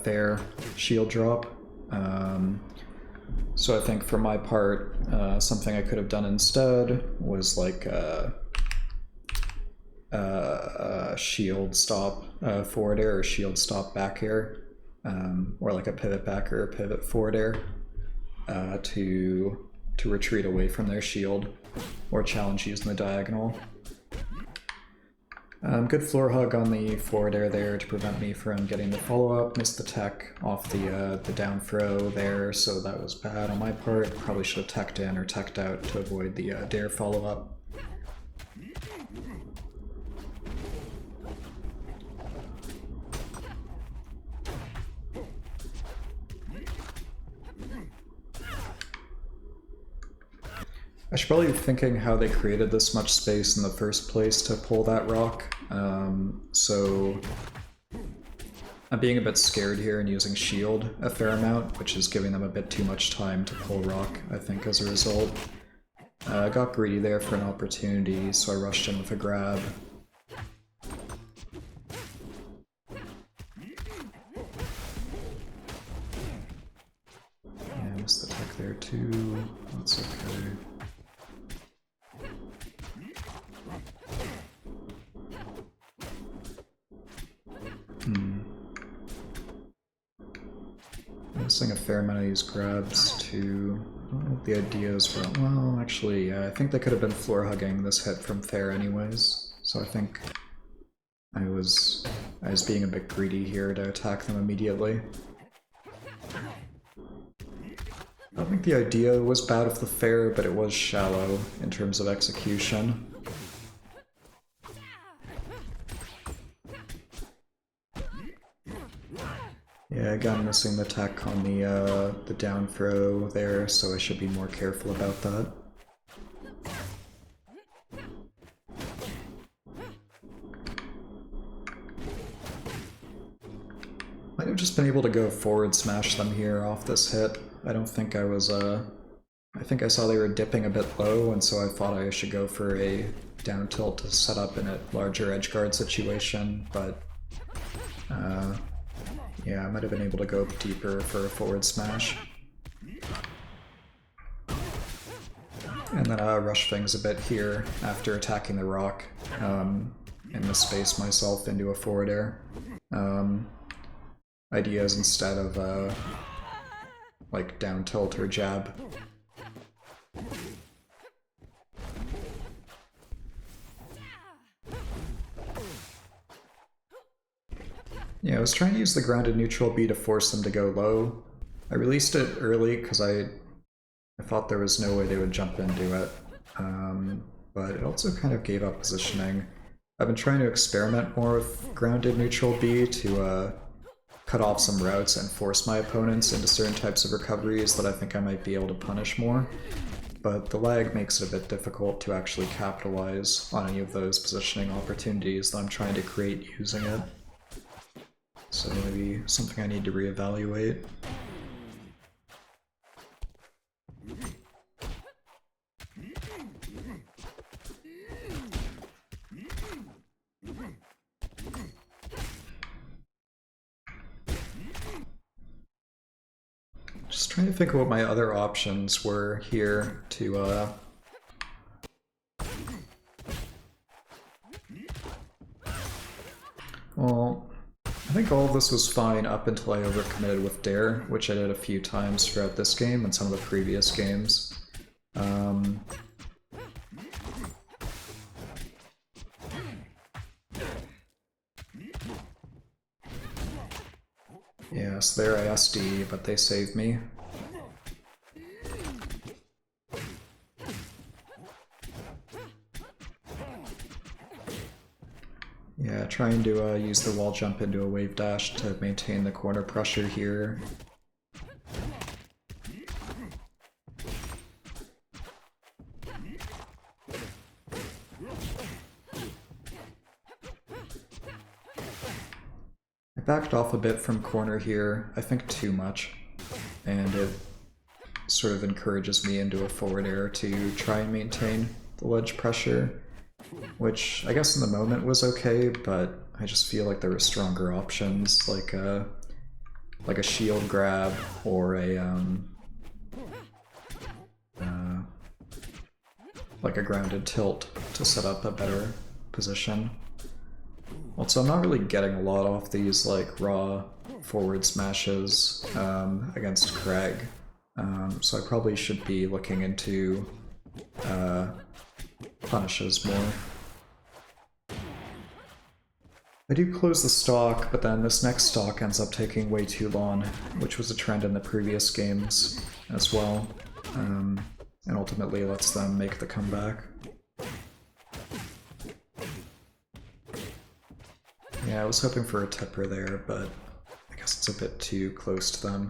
fair shield drop. So I think for my part, something I could have done instead was like shield stop forward air or shield stop back air, or like a pivot back or a pivot forward air to retreat away from their shield or challenge using the diagonal. Good floor hug on the forward air there to prevent me from getting the follow-up. Missed the tech off the down throw there, so that was bad on my part. Probably should have teched in or teched out to avoid the dare follow-up. I should probably be thinking how they created this much space in the first place to pull that rock. So I'm being a bit scared here and using shield a fair amount, which is giving them a bit too much time to pull rock, I think, as a result. I got greedy there for an opportunity, so I rushed in with a grab. Yeah, I missed the tech there too. That's okay. Missing a fair amount of these grabs too. I don't know what the ideas were. Well, actually, yeah, I think they could have been floor hugging this hit from fair anyways. So I think I was being a bit greedy here to attack them immediately. I don't think the idea was bad with the fair, but it was shallow in terms of execution. Yeah, again, missing the tech on the down throw there, so I should be more careful about that. Might have just been able to go forward smash them here off this hit. I don't think I was, I think I saw they were dipping a bit low, and so I thought I should go for a down tilt to set up in a larger edgeguard situation, but yeah, I might have been able to go deeper for a forward smash. And then rush things a bit here after attacking the rock, and misspace myself into a forward air. Ideas instead of like down tilt or jab. Yeah, I was trying to use the grounded neutral B to force them to go low. I released it early because I thought there was no way they would jump into it, but it also kind of gave up positioning. I've been trying to experiment more with grounded neutral B to cut off some routes and force my opponents into certain types of recoveries that I think I might be able to punish more, but the lag makes it a bit difficult to actually capitalize on any of those positioning opportunities that I'm trying to create using it. So maybe something I need to reevaluate. Just trying to think of what my other options were here to, well, I think all of this was fine up until I overcommitted with Dare, which I did a few times throughout this game and some of the previous games. Yes, there I SD, but they saved me. Yeah, trying to use the wall jump into a wave dash to maintain the corner pressure here. I backed off a bit from corner here, I think too much, and it sort of encourages me into a forward air to try and maintain the ledge pressure, which I guess in the moment was okay, but I just feel like there were stronger options, like a shield grab or like a grounded tilt to set up a better position. Also, I'm not really getting a lot off these like raw forward smashes against Kragg, so I probably should be looking into punishes more. I do close the stock, but then this next stock ends up taking way too long, which was a trend in the previous games as well, and ultimately lets them make the comeback. Yeah, I was hoping for a tipper there, but I guess it's a bit too close to them.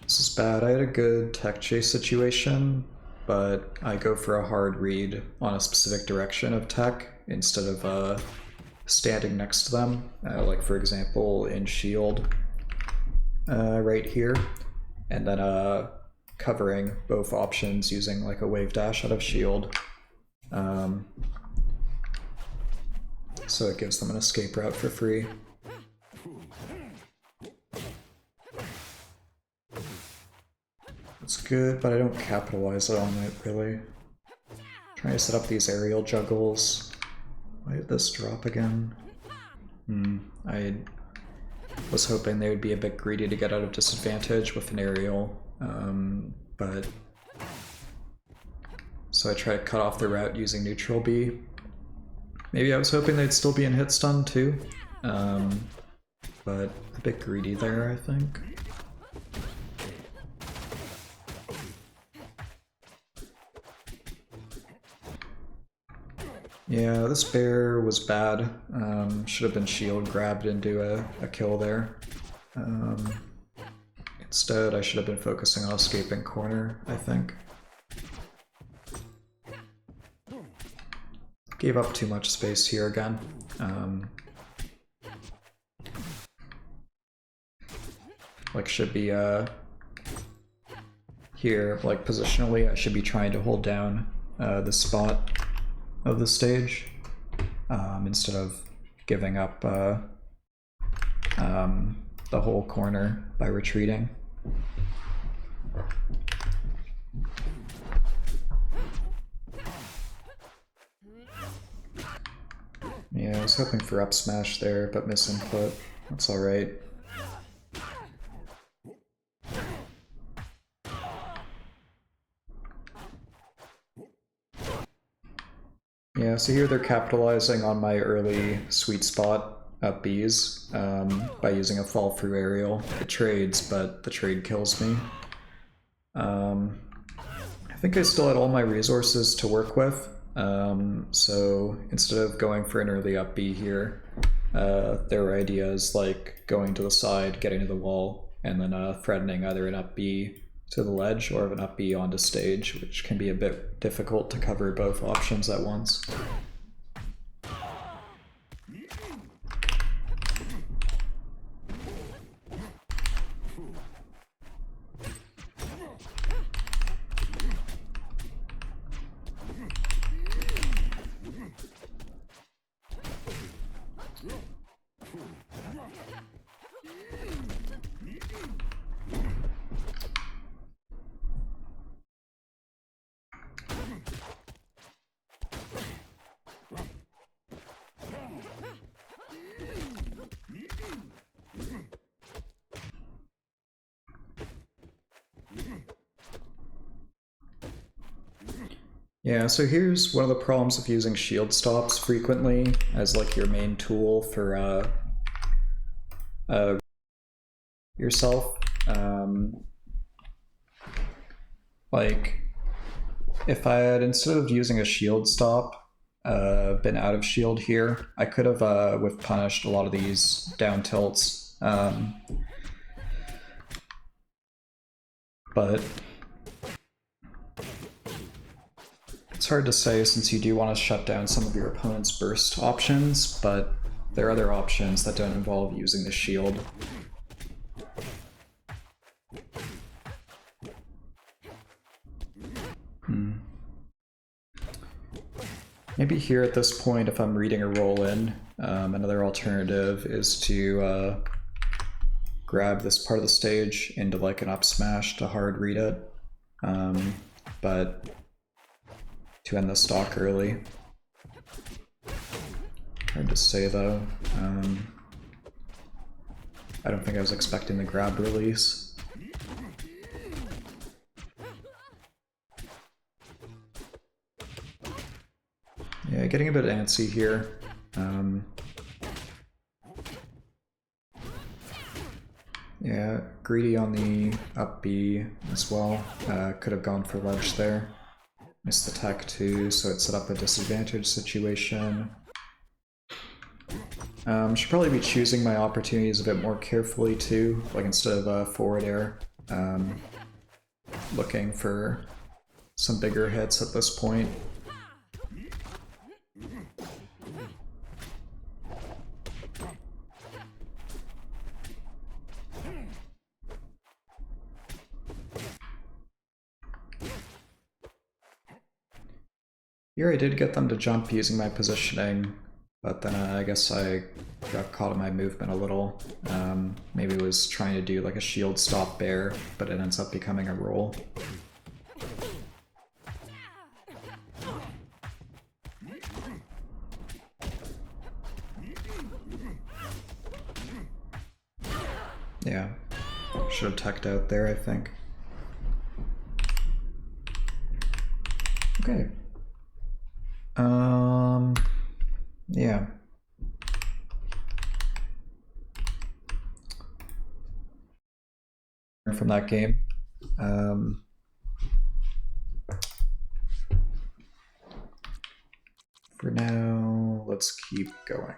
This is bad. I had a good tech chase situation, but I go for a hard read on a specific direction of tech instead of standing next to them, like for example in shield right here, and then covering both options using like a wave dash out of shield. So it gives them an escape route for free. It's good, but I don't capitalize on it really. Trying to set up these aerial juggles. Why did this drop again? I was hoping they would be a bit greedy to get out of disadvantage with an aerial. But so I try to cut off the route using neutral B. Maybe I was hoping they'd still be in hit stun too, but a bit greedy there, I think. Yeah, this bear was bad. Should have been shield grabbed into a kill there. Instead, I should have been focusing on escaping corner, I think. Gave up too much space here again. Like should be here, like positionally, I should be trying to hold down the spot of the stage instead of giving up the whole corner by retreating. Yeah, I was hoping for up smash there, but misinput. That's alright. Yeah, so here they're capitalizing on my early sweet spot up Bs by using a fall through aerial. It trades, but the trade kills me. I think I still had all my resources to work with, so instead of going for an early up B here, there were ideas like going to the side, getting to the wall, and then threatening either an up B to the ledge or an up B onto stage, which can be a bit difficult to cover both options at once. Yeah, so here's one of the problems of using shield stops frequently as like your main tool for yourself. Like, if I had, instead of using a shield stop, been out of shield here, I could have whiff punished a lot of these down tilts. But it's hard to say since you do want to shut down some of your opponent's burst options, but there are other options that don't involve using the shield. Maybe here at this point, if I'm reading a roll-in, another alternative is to grab this part of the stage into like an up smash to hard read it, but to end the stock early. Hard to say though. I don't think I was expecting the grab release. Yeah, getting a bit antsy here. Yeah, greedy on the up B as well. Could have gone for ledge there. Missed the tech too, so it set up a disadvantage situation. Should probably be choosing my opportunities a bit more carefully too, like instead of forward air. Looking for some bigger hits at this point. Here I did get them to jump using my positioning, but then I guess I got caught in my movement a little. Maybe was trying to do like a shield stop bear, but it ends up becoming a roll. Yeah, should have teched out there, I think. Okay. Yeah. From that game. For now, let's keep going.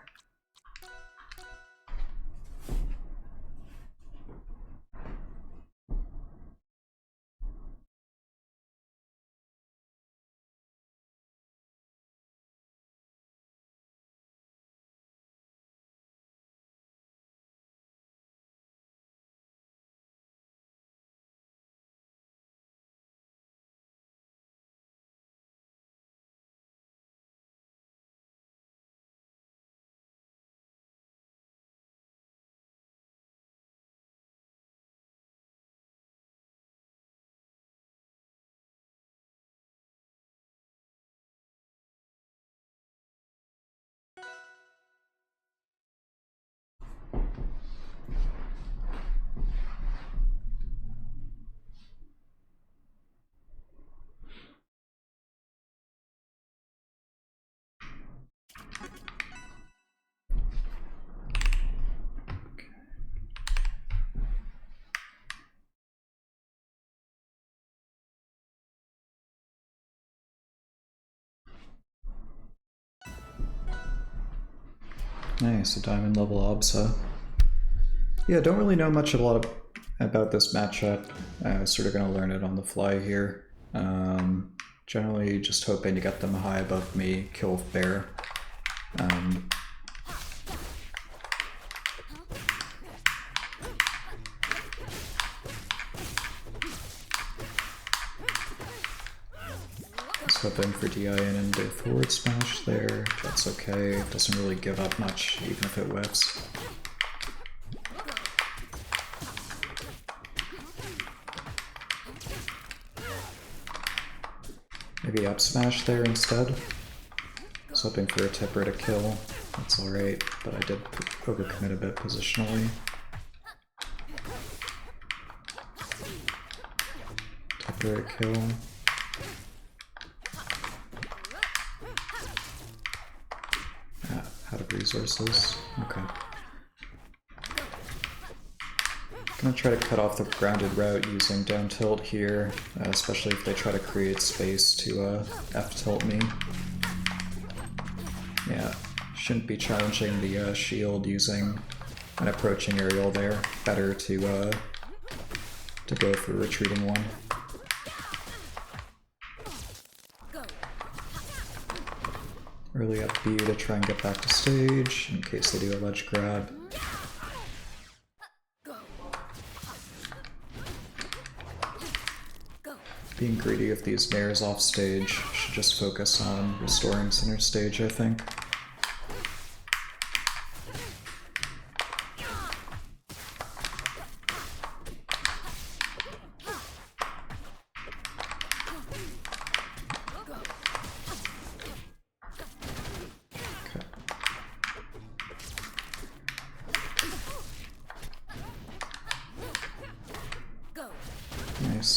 Nice, a diamond level Absa. Yeah, don't really know much about this matchup. I was sort of going to learn it on the fly here. Generally just hoping to get them high above me, kill with bear. Hoping for DI in and do forward smash there. That's okay. Doesn't really give up much, even if it whiffs. Maybe up smash there instead. I was hoping for a tipper to kill. That's alright, but I did overcommit a bit positionally. Tipper to kill. Out of resources. Okay. Gonna try to cut off the grounded route using down tilt here, especially if they try to create space to F tilt me. Yeah, shouldn't be challenging the shield using an approaching aerial there. Better to go for retreating one. Early up B to try and get back to stage in case they do a ledge grab. Being greedy with these nairs off stage, should just focus on restoring center stage, I think.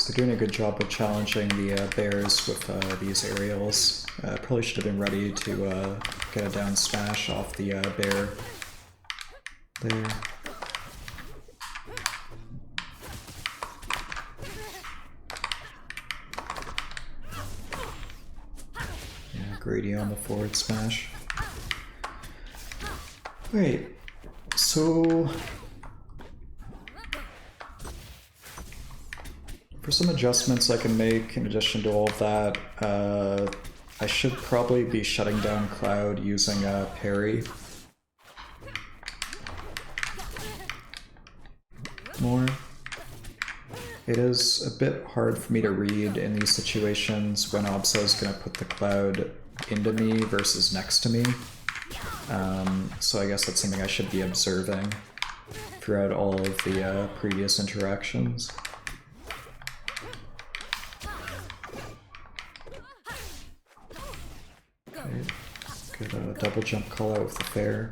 They're doing a good job of challenging the bears with these aerials. Probably should have been ready to get a down smash off the bear there. Yeah, greedy on the forward smash. Wait, so... for some adjustments I can make in addition to all of that, I should probably be shutting down Cloud using parry more. It is a bit hard for me to read in these situations when Absa is going to put the Cloud into me versus next to me. So I guess that's something I should be observing throughout all of the previous interactions. Good double jump call out with the fair.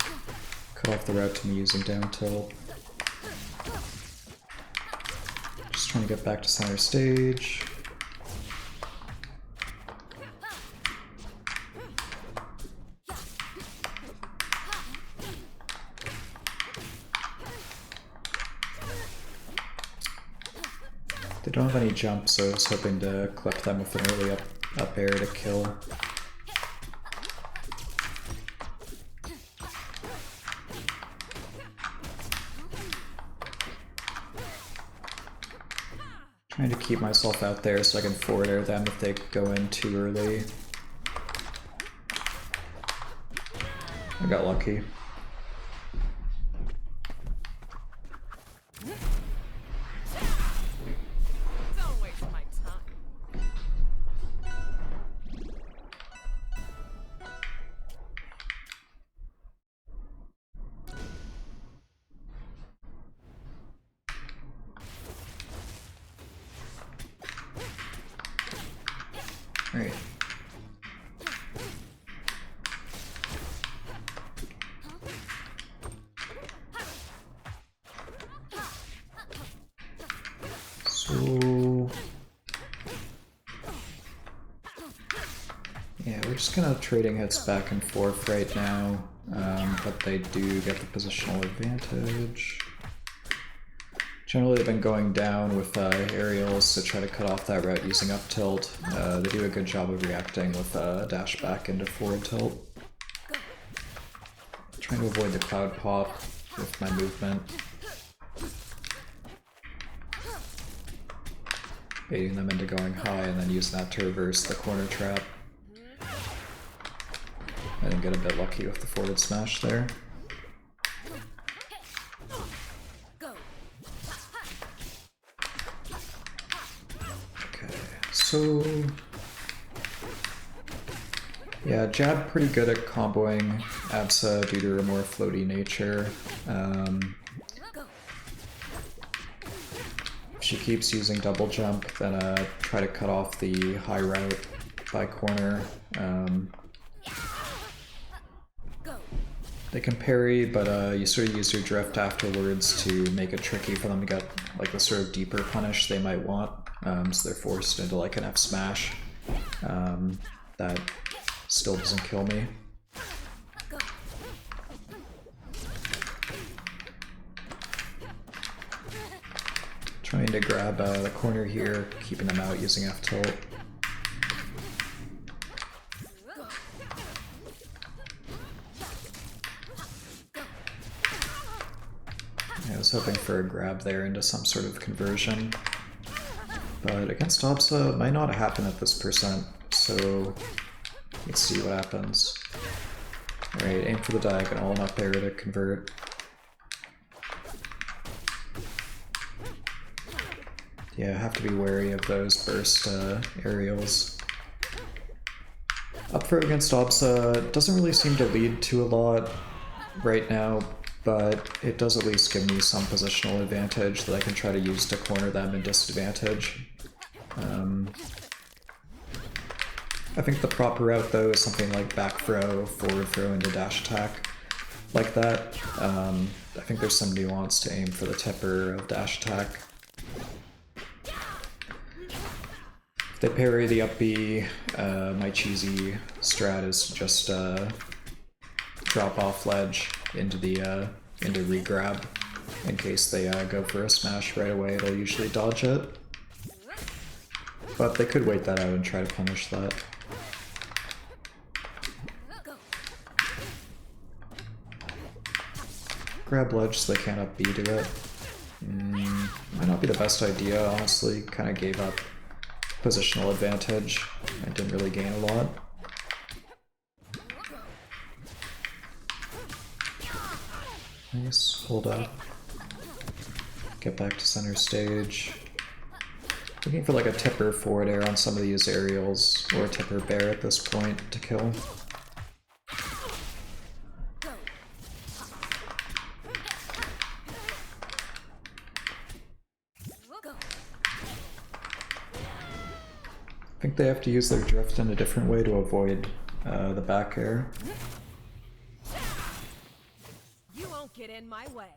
Cut off the route to me using down tilt. Just trying to get back to center stage. They don't have any jumps, so I was hoping to clip them with an early up air to kill. Trying to keep myself out there so I can forward air them if they go in too early. I got lucky. Don't waste my time. Alright. So... yeah, we're just kind of trading hits back and forth right now, but they do get the positional advantage. Generally, they've been going down with aerials to try to cut off that route using up tilt. They do a good job of reacting with dash back into forward tilt. Trying to avoid the cloud pop with my movement. Baiting them into going high and then using that to reverse the corner trap. I didn't get a bit lucky with the forward smash there. So, yeah, Jab pretty good at comboing Absa due to her more floaty nature. If she keeps using double jump, then try to cut off the high route by corner. They can parry, but you sort of use your drift afterwards to make it tricky for them to get like the sort of deeper punish they might want. So they're forced into like an F smash that still doesn't kill me. Trying to grab the corner here, keeping them out using F-tilt. I was hoping for a grab there into some sort of conversion, but against Absa it might not happen at this percent, so let's see what happens. Alright, aim for the diagonal and up there to convert. Yeah, have to be wary of those burst aerials. Up throw against Absa doesn't really seem to lead to a lot right now, but it does at least give me some positional advantage that I can try to use to corner them in disadvantage. I think the proper route though is something like back throw, forward throw into dash attack, like that. I think there's some nuance to aim for the tipper of dash attack. If they parry the up B, my cheesy strat is just drop off ledge into the into regrab. In case they go for a smash right away, they'll usually dodge it. But they could wait that out and try to punish that. Grab ledge so they can't up B to it. Might not be the best idea, honestly. Kind of gave up positional advantage. I didn't really gain a lot. Nice, hold up. Get back to center stage. Looking for like a tipper forward air on some of these aerials, or a tipper bear at this point to kill. I think they have to use their drift in a different way to avoid the back air. You won't get in my way.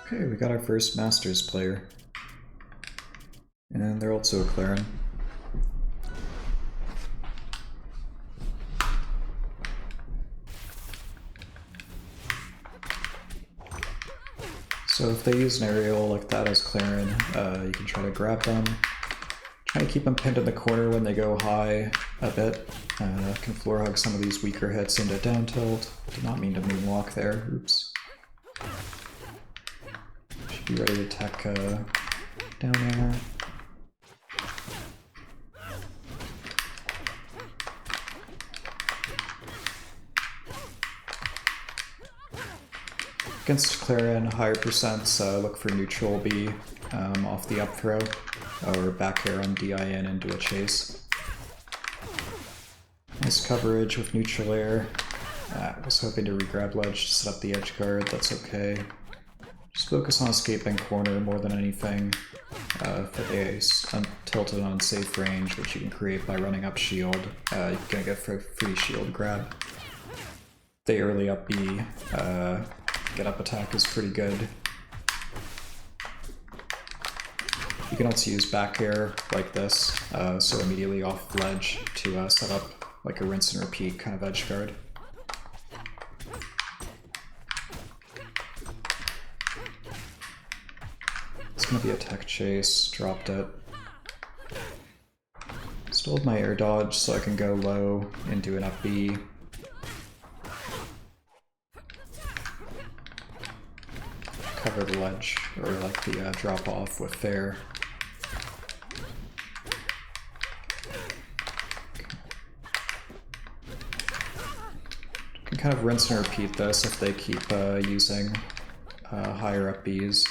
Okay, we got our first Masters player. And they're also a Clairen. So if they use an aerial like that as Clairen, you can try to grab them. Try to keep them pinned in the corner when they go high a bit. Can floor hug some of these weaker hits into down tilt. Did not mean to moonwalk there, oops. Should be ready to attack down air. Against Clairen, higher percents, look for neutral B off the up throw, or back air on DIN into a chase. Nice coverage with neutral air. I was hoping to regrab ledge to set up the edge guard, that's okay. Just focus on escaping corner more than anything. If they tilted on safe range, which you can create by running up shield, you're gonna get free shield grab. They early up B, get up attack is pretty good. You can also use back air like this, so immediately off ledge to set up like a rinse and repeat kind of edge guard. it's gonna be a tech chase. Dropped it. Still have my air dodge so I can go low and do an up B. Cover the ledge, or like the drop off with fair. Can kind of rinse and repeat this if they keep using higher up Bs.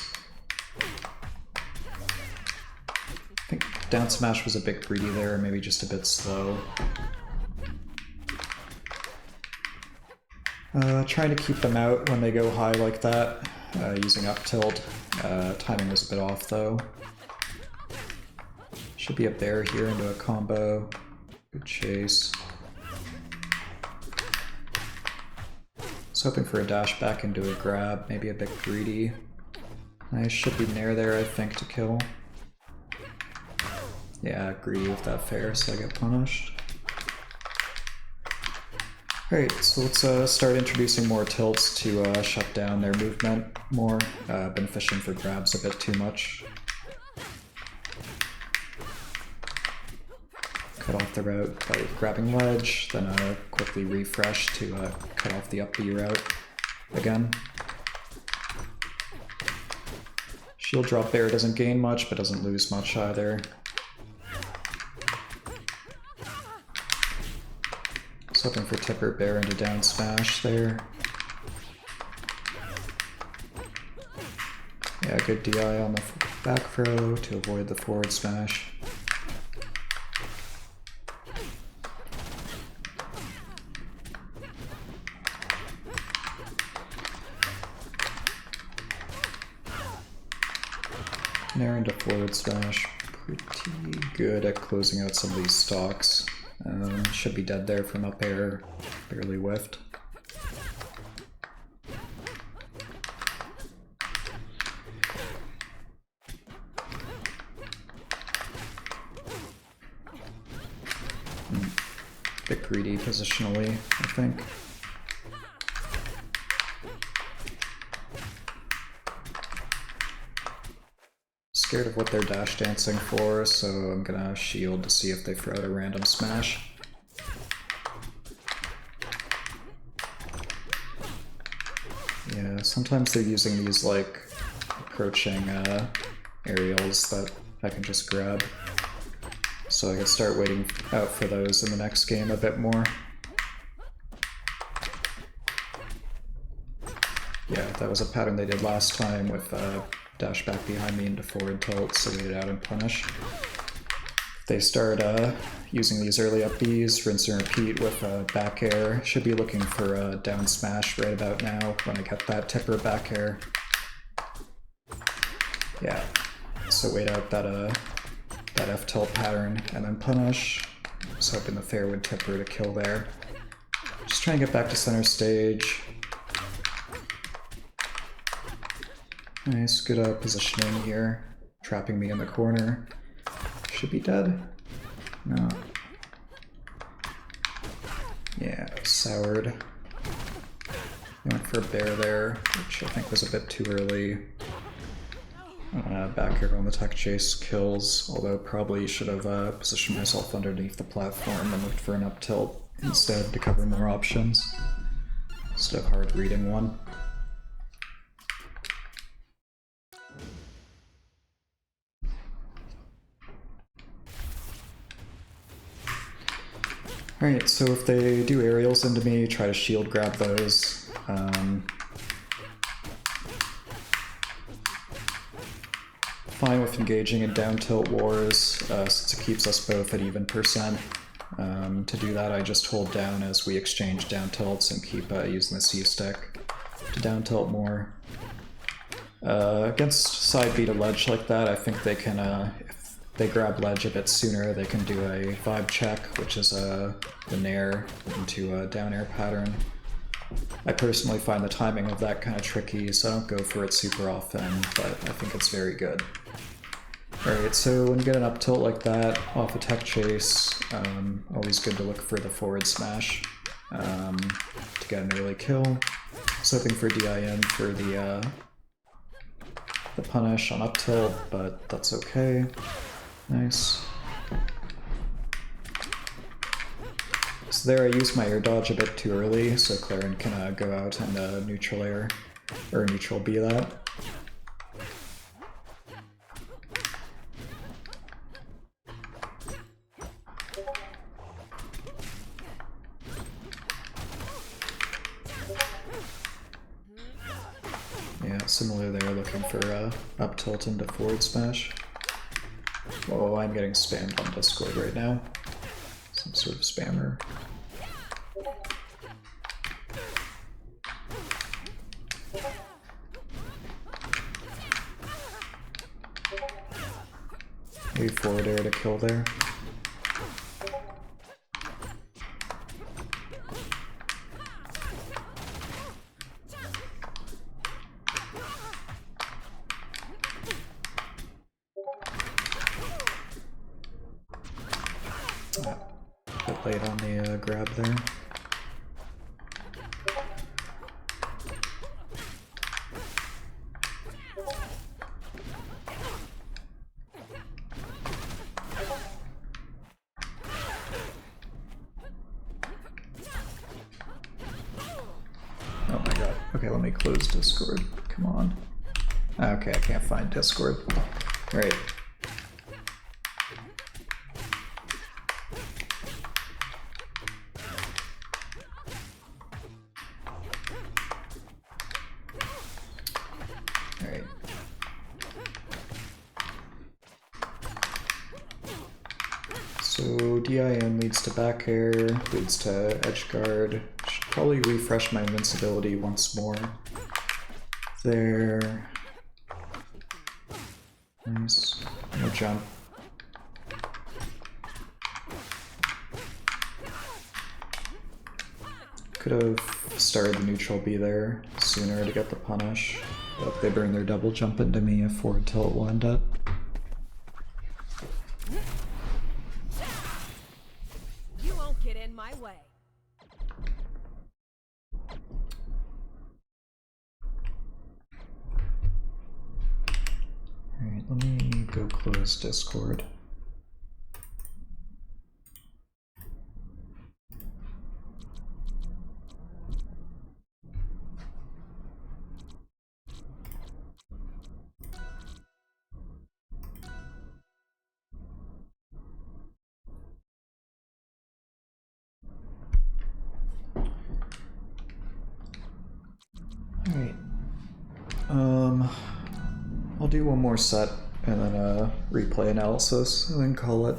I think down smash was a bit greedy there, maybe just a bit slow. Trying to keep them out when they go high like that, using up tilt. Timing was a bit off though. Should be a bear here into a combo. Good chase. Was hoping for a dash back into a grab, maybe a bit greedy. I should be near there, I think, to kill. Yeah, greedy with that fair, so I get punished. Alright, so let's start introducing more tilts to shut down their movement more. Been fishing for grabs a bit too much. Cut off the route by grabbing ledge, then quickly refresh to cut off the up B route again. Shield drop bear doesn't gain much, but doesn't lose much either. Hoping for tipper bear into down smash there. Yeah, good DI on the back throw to avoid the forward smash. Nair into forward smash. Pretty good at closing out some of these stocks. Should be dead there from up air, barely whiffed. Bit greedy positionally, I think. Scared of what they're dash dancing for, so I'm gonna shield to see if they throw out a random smash. Yeah, sometimes they're using these like approaching aerials that I can just grab. So I can start waiting out for those in the next game a bit more. Yeah, that was a pattern they did last time with dash back behind me into forward tilt, so wait it out and punish. If they start using these early up Bs, rinse and repeat with back air. Should be looking for a down smash right about now when I get that tipper back air. Yeah, so wait out that F tilt pattern and then punish. Just hoping the fair would tipper to kill there. Just trying to get back to center stage. Nice, good positioning here. Trapping me in the corner. Should be dead. No. Yeah, soured. Went for a bear there, which I think was a bit too early. Back here on the tech chase kills, although probably should have positioned myself underneath the platform and looked for an up tilt instead to cover more options. Instead of hard reading one. Alright, so if they do aerials into me, try to shield grab those. Fine with engaging in down tilt wars, since it keeps us both at even %. To do that, I just hold down as we exchange down tilts and keep using the C stick to down tilt more. Against side B to ledge like that, I think they can, if they grab ledge a bit sooner, they can do a vibe check, which is the nair into a down air pattern. I personally find the timing of that kind of tricky, so I don't go for it super often, but I think it's very good. Alright, so when you get an up tilt like that, off a tech chase, always good to look for the forward smash to get an early kill. Just hoping for DIM for the the punish on up tilt, but that's okay. Nice. So there I used my air dodge a bit too early, so Clairen can go out and neutral air, or neutral B that. Yeah, similar there, looking for up tilt into forward smash. Whoa, I'm getting spammed on Discord right now. Some sort of spammer. Maybe forward air to kill there. Bit late on the grab there. Oh my god. Okay, let me close Discord. Come on. Okay, I can't find Discord. Right. Alright. So DIM leads to back air, leads to edge guard. Should probably refresh my invincibility once more. There. Nice. No jump. Could have started the neutral B there sooner to get the punish, but they burn their double jump into me if forward tilt will end up. You won't get in my way. Alright, let me go close Discord. Alright. I'll do one more set and then replay analysis and then call it.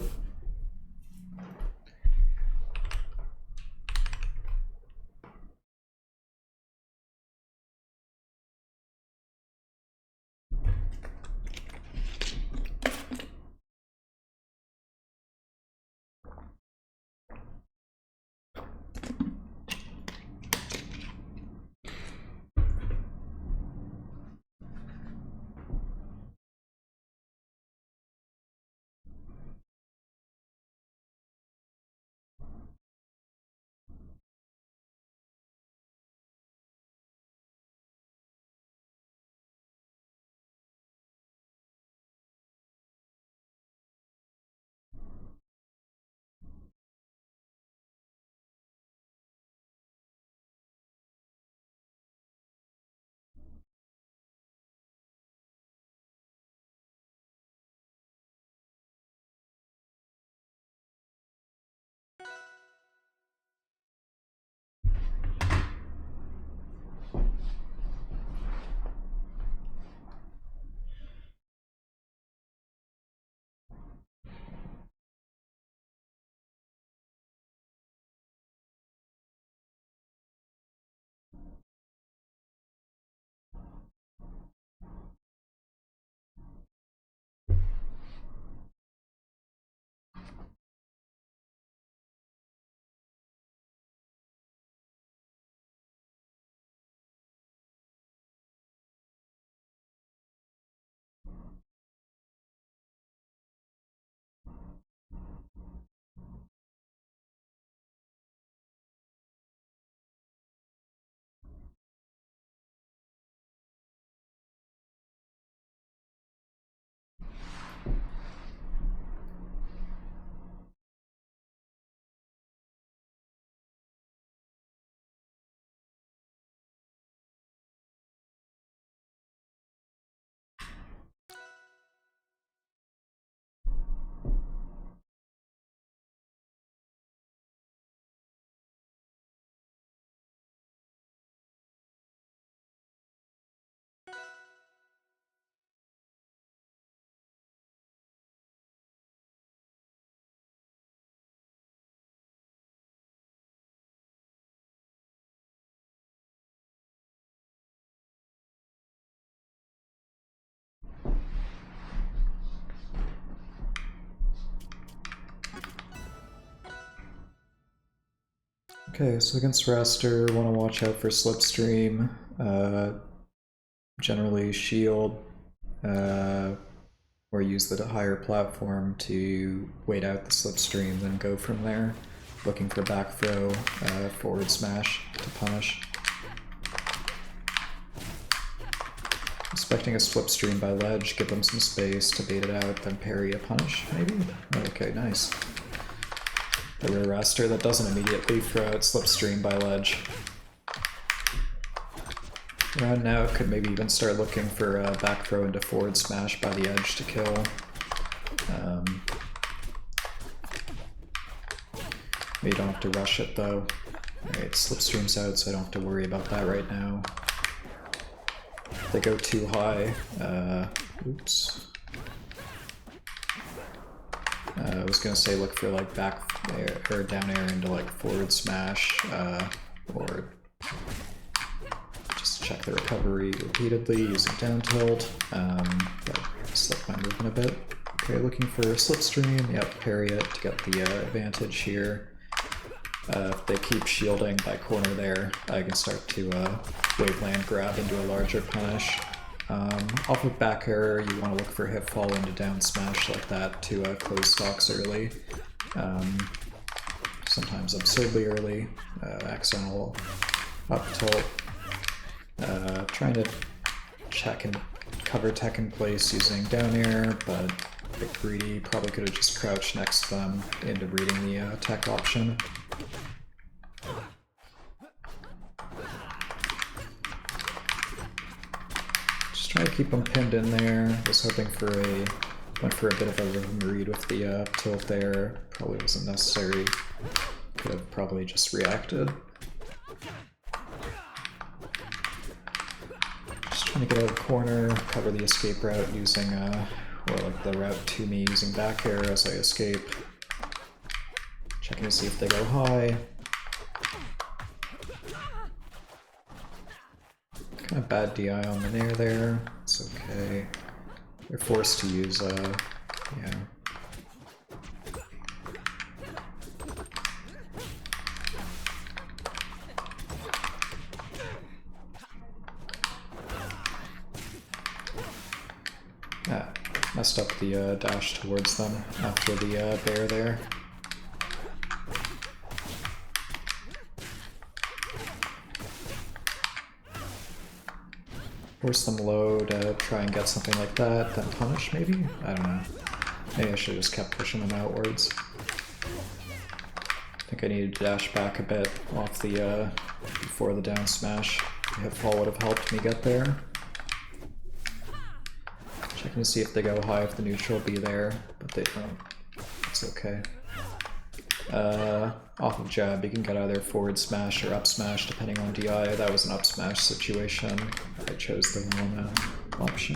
Okay, so against Wrastor, want to watch out for Slipstream. Generally shield, or use the higher platform to wait out the Slipstream, then go from there. Looking for back throw, forward smash to punish. Expecting a Slipstream by ledge, give them some space to bait it out, then parry a punish, maybe? Okay, nice. The rare Wrastor that doesn't immediately throw out Slipstream by ledge. Around now, could maybe even start looking for a back throw into forward smash by the edge to kill. Maybe don't have to rush it though. Alright, Slipstream's out, so I don't have to worry about that right now. If they go too high, oops. I was gonna say look for like back air, or down air into like forward smash, or just check the recovery repeatedly using down tilt, but slipped my movement a bit. Okay, looking for a Slipstream, yep, parry it to get the advantage here. If they keep shielding by corner there, I can start to waveland grab into a larger punish. Off of back air, you want to look for hit fall into down smash like that to close stocks early. Sometimes absurdly early, accidental up tilt. Trying to check and cover tech in place using down air, but a bit greedy, probably could have just crouched next to them into reading the tech option. Just try to keep them pinned in there. Was hoping for went for a bit of a rhythm read with the tilt there. Probably wasn't necessary. Could have probably just reacted. Just trying to get out of the corner, cover the escape route using, or like the route to me using back air as I escape. Checking to see if they go high. Kind of bad DI on the nair there. It's okay. They're forced to use, yeah. Ah, messed up the dash towards them after the bear there. Force them low to try and get something like that, then punish maybe? I don't know. Maybe I should have just kept pushing them outwards. I think I needed to dash back a bit off the, before the down smash. Hit fall would have helped me get there. Checking to see if they go high, if the neutral will be there, but they don't. It's okay. Off of jab, you can get either forward smash or up smash depending on DI. That was an up smash situation. I chose the wrong option.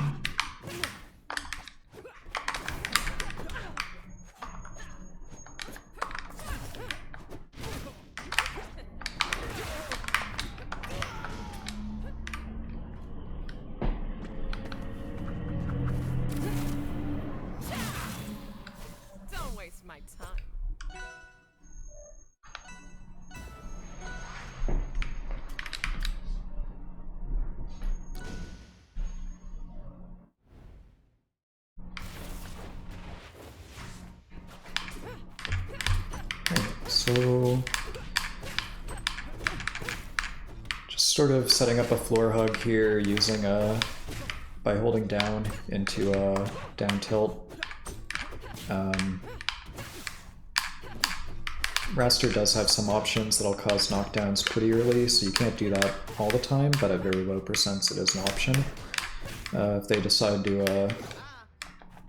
Don't waste my time. So, just sort of setting up a floor hug here using by holding down into a down tilt. Wrastor does have some options that'll cause knockdowns pretty early, so you can't do that all the time, but at very low percents it is an option. If they decide to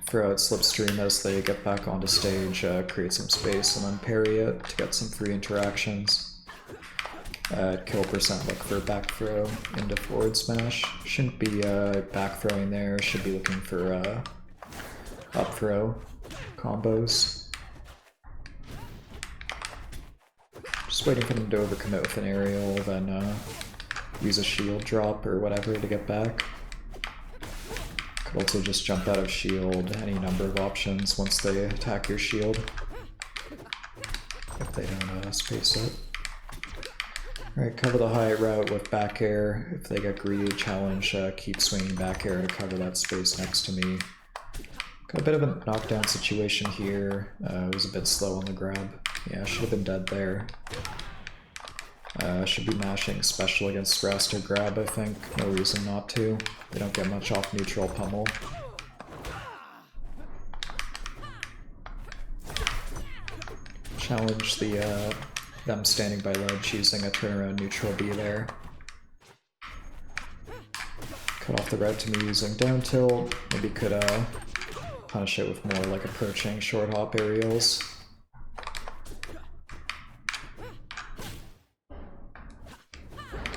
throw out Slipstream as they get back onto stage, create some space, and then parry it to get some free interactions. Kill percent, look for back throw into forward smash. Shouldn't be back throwing there, should be looking for up throw combos. Just waiting for them to overcommit with an aerial, then use a shield drop or whatever to get back. Could also just jump out of shield, any number of options once they attack your shield, if they don't space it. Alright, cover the high route with back air. If they get greedy, challenge, keep swinging back air to cover that space next to me. Got a bit of a knockdown situation here. It was a bit slow on the grab. Yeah, should have been dead there. Should be mashing special against Wrastor grab, I think. No reason not to. They don't get much off neutral pummel. Challenge the them standing by ledge using a turnaround neutral B there. Cut off the route to me using down tilt. Maybe could punish it with more like approaching short hop aerials.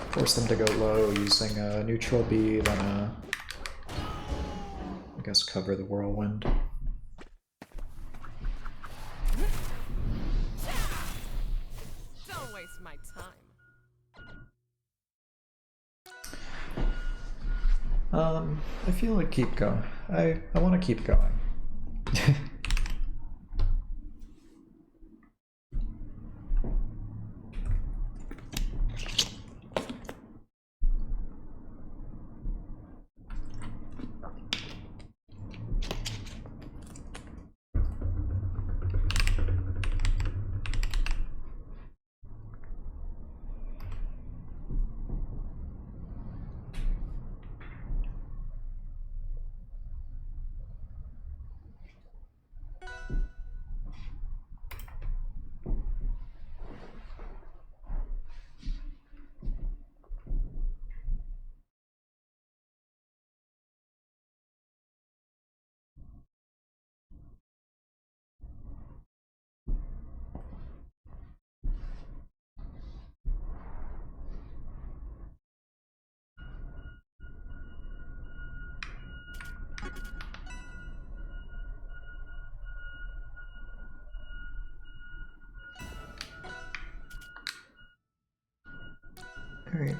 Force them to go low using a neutral B, then I guess cover the whirlwind. Don't waste my time. I feel like keep going. I want to keep going. Alright.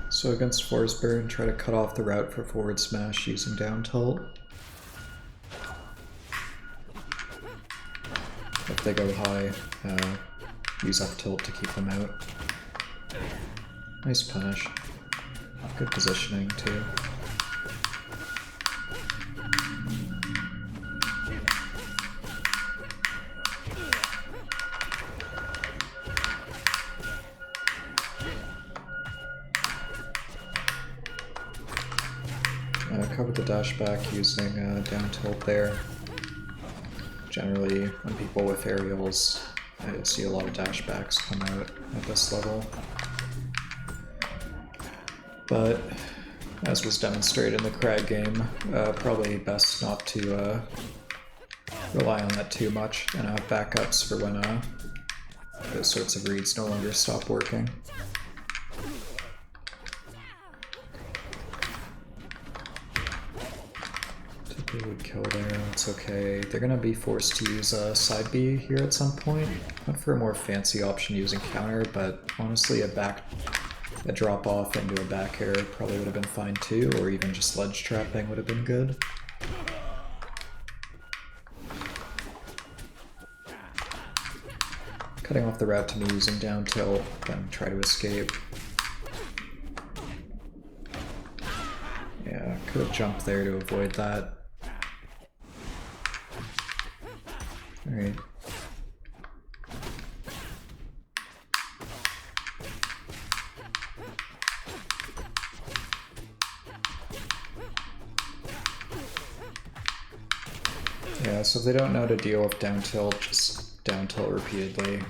So against Forsburn, try to cut off the route for forward smash using down tilt. If they go high, use up tilt to keep them out. Nice punish. Good positioning too. Cover the dash back using down tilt there. Generally, when people with aerials, I see a lot of dash backs come out at this level. But, as was demonstrated in the Kragg game, probably best not to rely on that too much and have backups for when those sorts of reads no longer stop working. They would kill there, it's okay. They're gonna be forced to use a side B here at some point. Went for a more fancy option using counter, but honestly a drop off into a back air probably would have been fine too, or even just ledge trapping would have been good. Cutting off the route to me using down tilt, then try to escape. Yeah, could have jumped there to avoid that. Alright. Yeah, so if they don't know how to deal with down tilt, just down tilt repeatedly.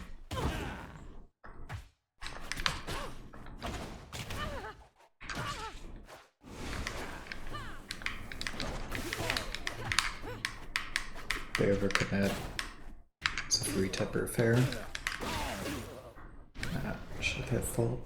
They overcommit. It's a free tipper fair. Should have hit full.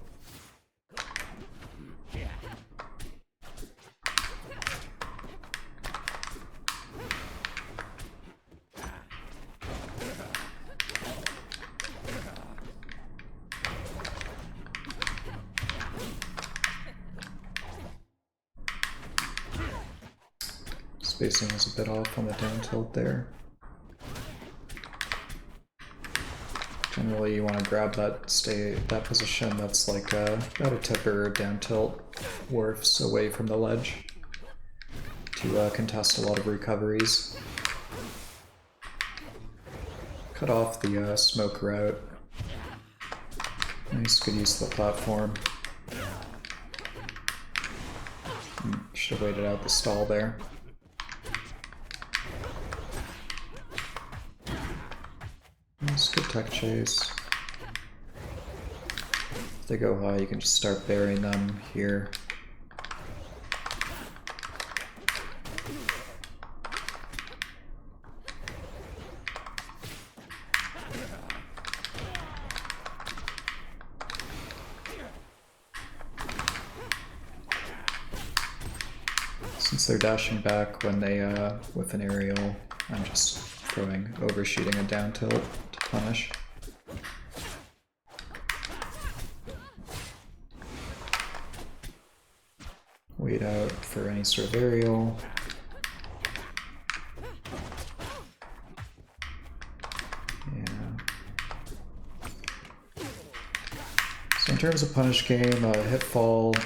Spacing was a bit off on the down tilt there. Generally, you want to grab that position that's like about a tipper or down tilt wharfs away from the ledge to contest a lot of recoveries. Cut off the smoke route. Nice, good use of the platform. Should have waited out the stall there. Nice, good tech chase. If they go high, you can just start burying them here. Since they're dashing back when they with an aerial, I'm just overshooting a down tilt to punish. Wait out for any sort of aerial. So in terms of punish game, Hitfall,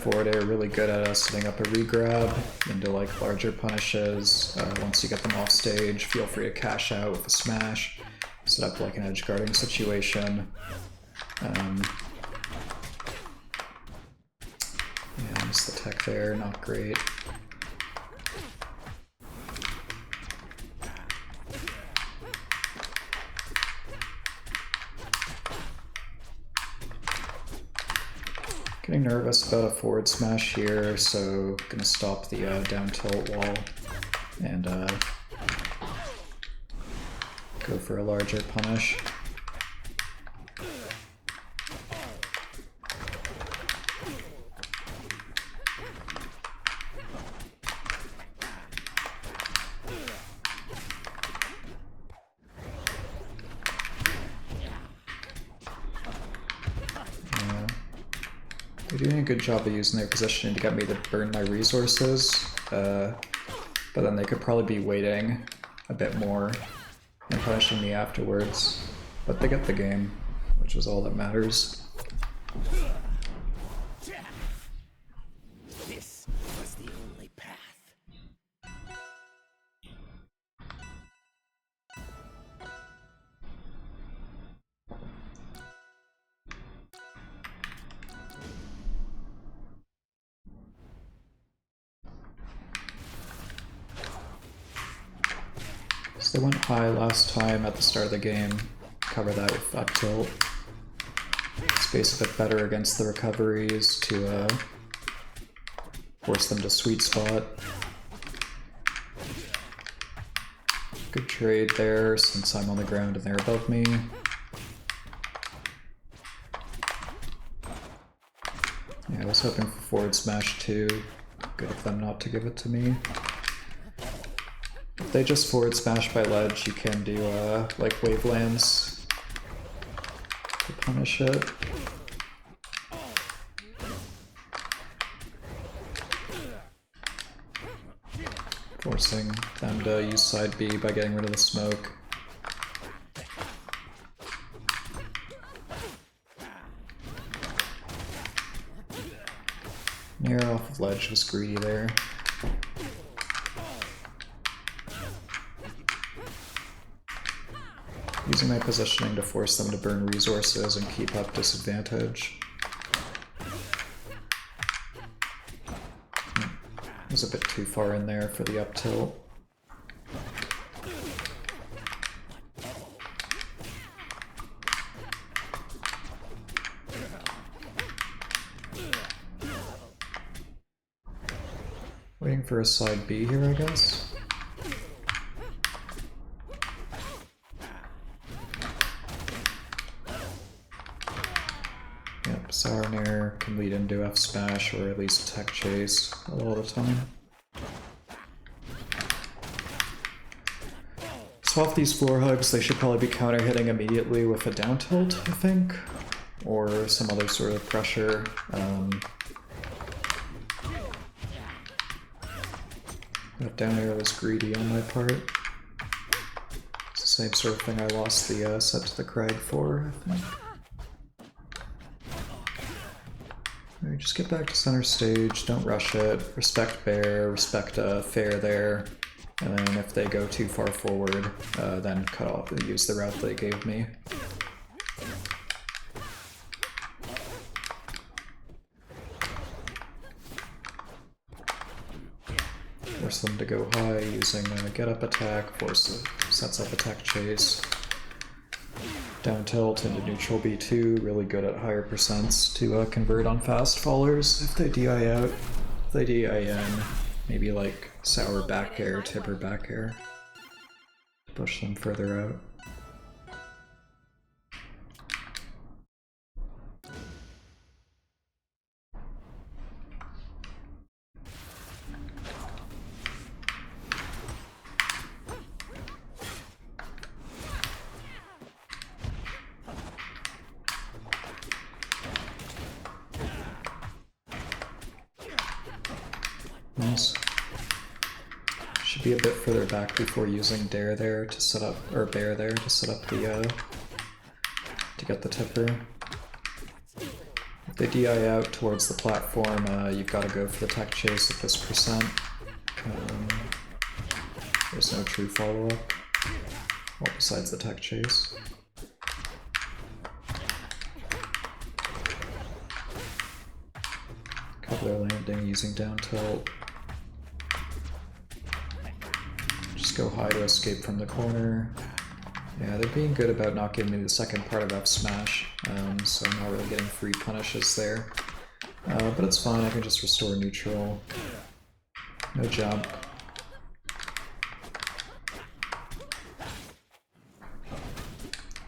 forward air really good at setting up a regrab into like larger punishes. Once you get them off stage, feel free to cash out with a smash, set up like an edge guarding situation. Yeah, missed the tech there, not great. Getting nervous about a forward smash here, so gonna stop the down tilt wall and go for a larger punish. They're doing a good job of using their positioning to get me to burn my resources, but then they could probably be waiting a bit more and punishing me afterwards. But they get the game, which is all that matters. This was the only path. So they went high last time at the start of the game. Cover that with up tilt. Space a bit better against the recoveries to force them to sweet spot. Good trade there since I'm on the ground and they're above me. Yeah, I was hoping for forward smash too. Good of them not to give it to me. If they just forward smash by ledge, you can do like wavelands to punish it. Forcing them to use side B by getting rid of the smoke. Near off of ledge was greedy there. Using my positioning to force them to burn resources and keep up disadvantage. Was a bit too far in there for the up tilt. Waiting for a side B here, I guess. Yep, sour nair can lead into F smash or at least tech chase a lot of the time. Swap these floor hugs, they should probably be counter hitting immediately with a down tilt, I think, or some other sort of pressure. That down air was greedy on my part. Same sort of thing I lost the set to the Kragg for, I think. Alright, just get back to center stage, don't rush it, respect bear, respect fair there, and then if they go too far forward, then cut off and use the route they gave me. Force them to go high using get up attack, sets up attack chase. Down tilt into neutral B2, really good at higher percents to convert on fast fallers if they DI out. If they DI in, maybe like sour back air, tipper back air. Push them further out. Nice. Should be a bit further back before using dare there to set up, or bear there to set up the to get the tipper. If they DI out towards the platform, you've got to go for the tech chase at this percent. There's no true follow-up. Well, besides the tech chase. Cover their landing using down tilt. Just go high to escape from the corner. Yeah, they're being good about not giving me the second part of F smash, so I'm not really getting free punishes there. But it's fine, I can just restore neutral. No jump.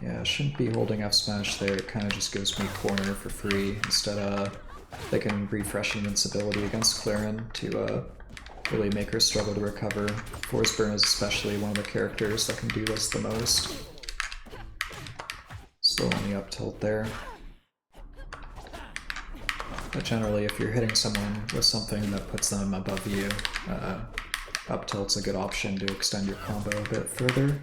Yeah, I shouldn't be holding F smash there, it kind of just gives me corner for free. Instead, they can refresh invincibility against Clairen to really make her struggle to recover. Forsburn is especially one of the characters that can do this the most. Still on the up tilt there. But generally, if you're hitting someone with something that puts them above you, up tilt's a good option to extend your combo a bit further.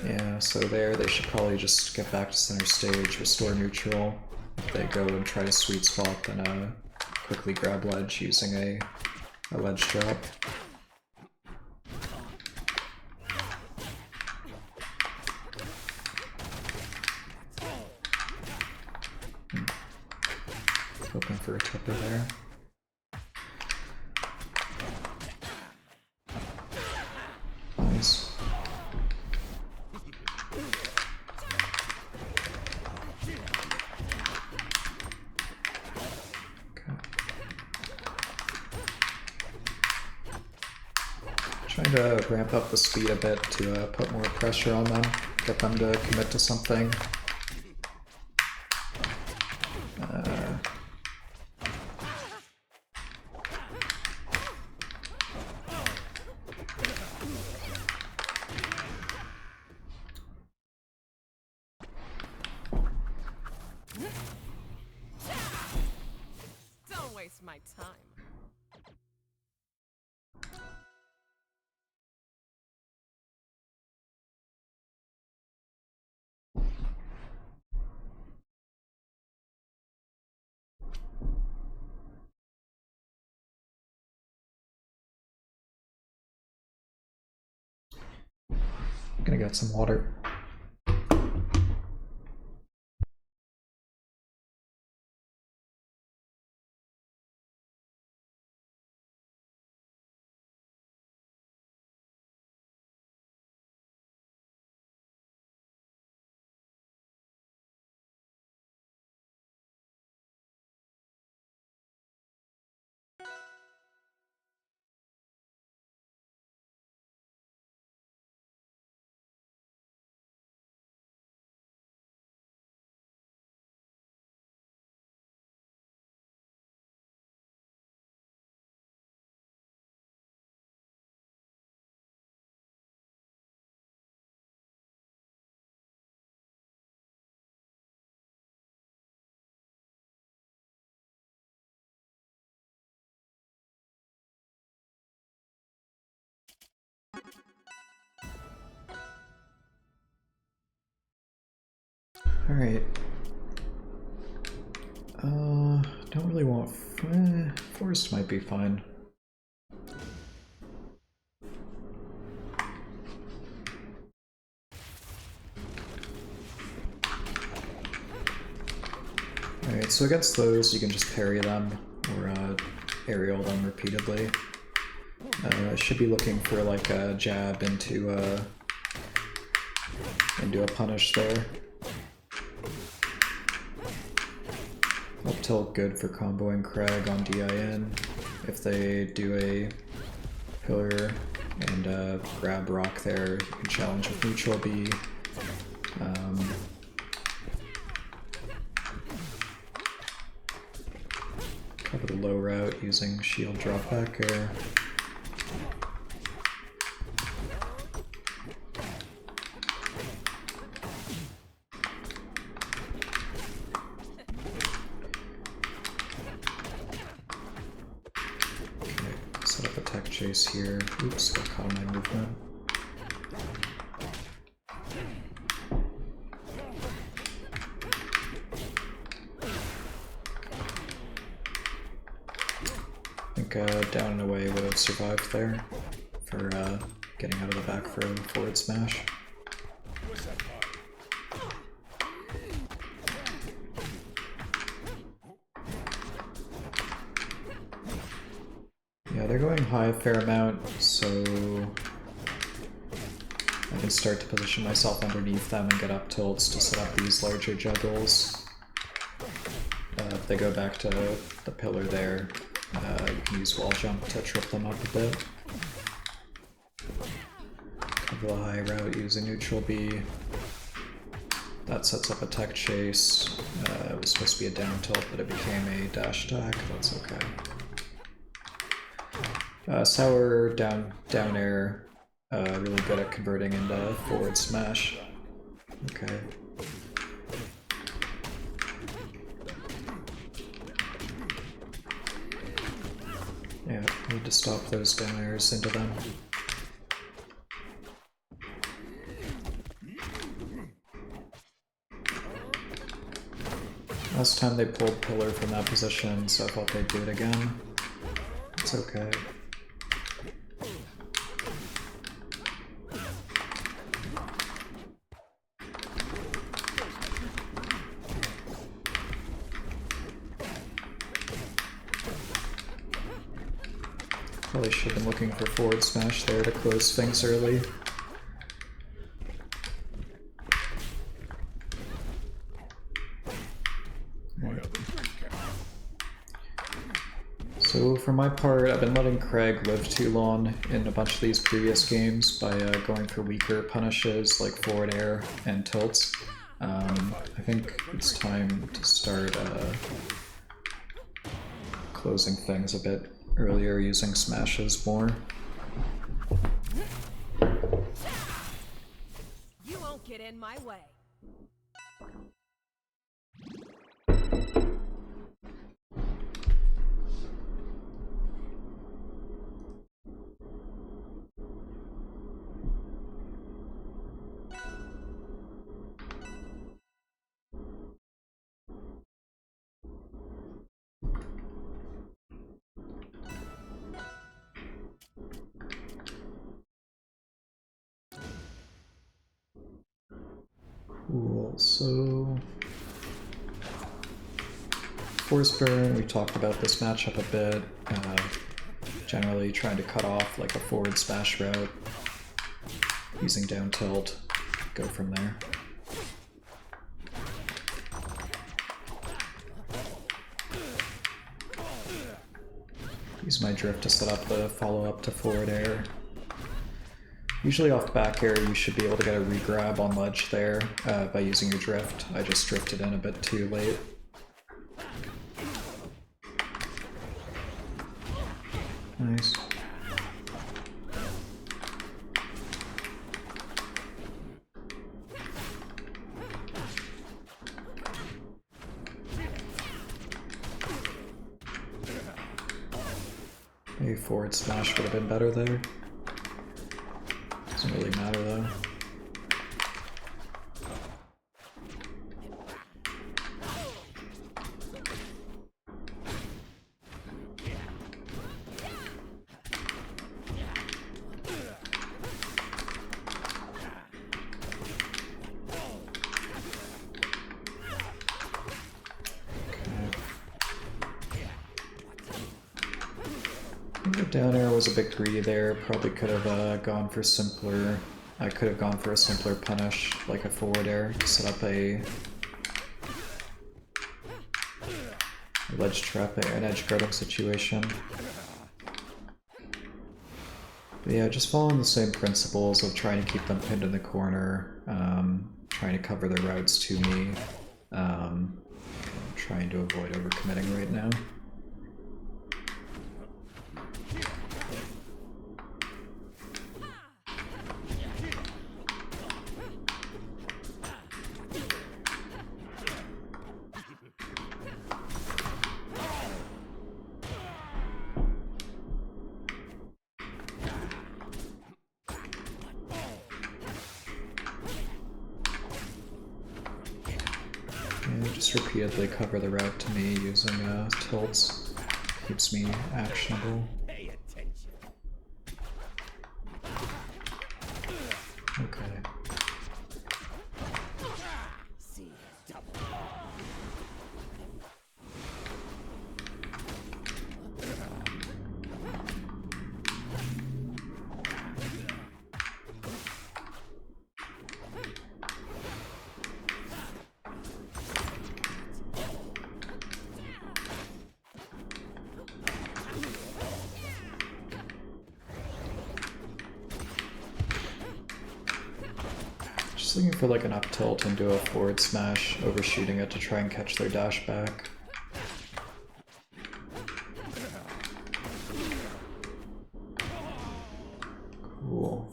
Yeah, so there they should probably just get back to center stage, restore neutral. If they go and try to sweet spot, then quickly grab ledge using a ledge drop. Hoping for a tipper there. Nice. Trying to ramp up the speed a bit to put more pressure on them, get them to commit to something. Don't waste my time. I'm gonna get some water. Alright. Don't really want... Forest might be fine. Alright, so against those you can just parry them, or aerial them repeatedly. Should be looking for like a jab into a punish there. Up tilt good for comboing Kragg on DIN. If they do a pillar and grab rock there, you can challenge with neutral B. Cover the low route using shield drop back air. Chase here. Oops, got caught in my movement. I think down and away would have survived there for getting out of the back throw forward smash. Yeah, they're going high a fair amount, so I can start to position myself underneath them and get up tilts to set up these larger juggles. If they go back to the pillar there, you can use wall jump to trip them up a bit. Cover the high route using neutral B. That sets up a tech chase. It was supposed to be a down tilt, but it became a dash attack. That's okay. Sour down air, really good at converting into forward smash. Okay. Yeah, need to stop those down airs into them. Last time they pulled pillar from that position, so I thought they'd do it again. It's okay. Probably should have been looking for forward smash there to close things early. So for my part, I've been letting Kragg live too long in a bunch of these previous games by going for weaker punishes like forward air and tilts. I think it's time to start closing things a bit earlier using smashes more. You won't get in my way. Cool, so Forsburn, we talked about this matchup a bit, generally trying to cut off like a forward smash route, using down tilt, go from there. Use my drift to set up the follow-up to forward air. Usually off back air you should be able to get a regrab on ledge there by using your drift. I just drifted in a bit too late. Nice. Maybe forward smash would have been better there. Doesn't really matter though. Down air was a bit greedy there. Probably could have gone for simpler. I could have gone for a simpler punish, like a forward air, to set up a ledge trap, an edge guarding situation. But yeah, just following the same principles of trying to keep them pinned in the corner, trying to cover their routes to me, trying to avoid overcommitting right now. Just repeatedly cover the route to me using tilts. Keeps me actionable. Pay attention. Okay. See double. Just looking for like an up tilt and do a forward smash, overshooting it to try and catch their dash back. Cool.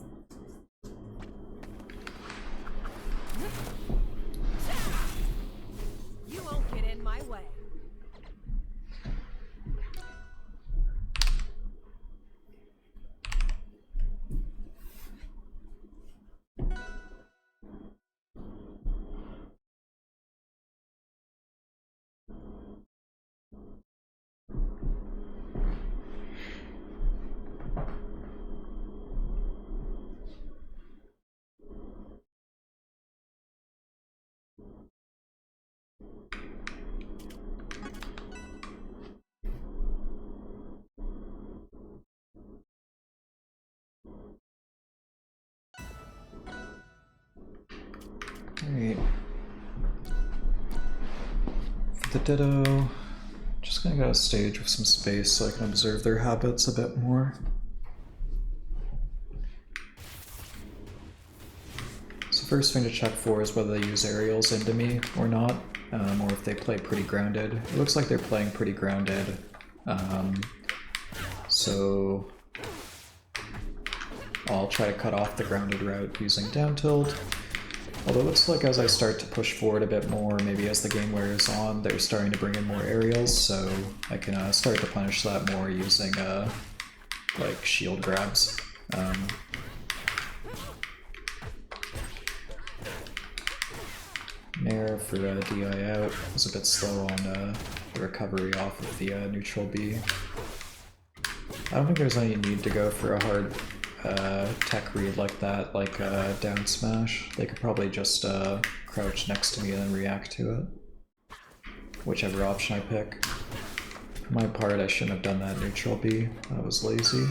You won't get in my way. Alright. For the Ditto, just gonna go stage with some space so I can observe their habits a bit more. So first thing to check for is whether they use aerials into me or not, or if they play pretty grounded. It looks like they're playing pretty grounded, so I'll try to cut off the grounded route using down tilt. Although it looks like as I start to push forward a bit more, maybe as the game wears on, they're starting to bring in more aerials, so I can start to punish that more using like shield grabs. Nair for DI out was a bit slow on the recovery off of the neutral B. I don't think there's any need to go for a hard tech read like that, like down smash. They could probably just crouch next to me and then react to it. Whichever option I pick. For my part, I shouldn't have done that neutral B. I was lazy.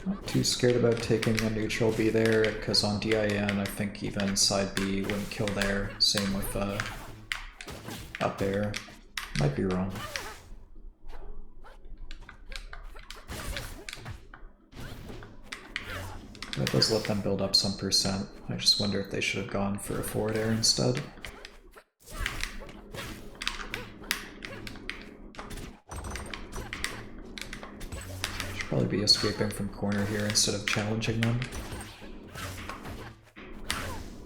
Not too scared about taking a neutral B there, because on DIN I think even side B wouldn't kill there. Same with up air. Might be wrong. That does let them build up some percent. I just wonder if they should have gone for a forward air instead. Should probably be escaping from corner here instead of challenging them.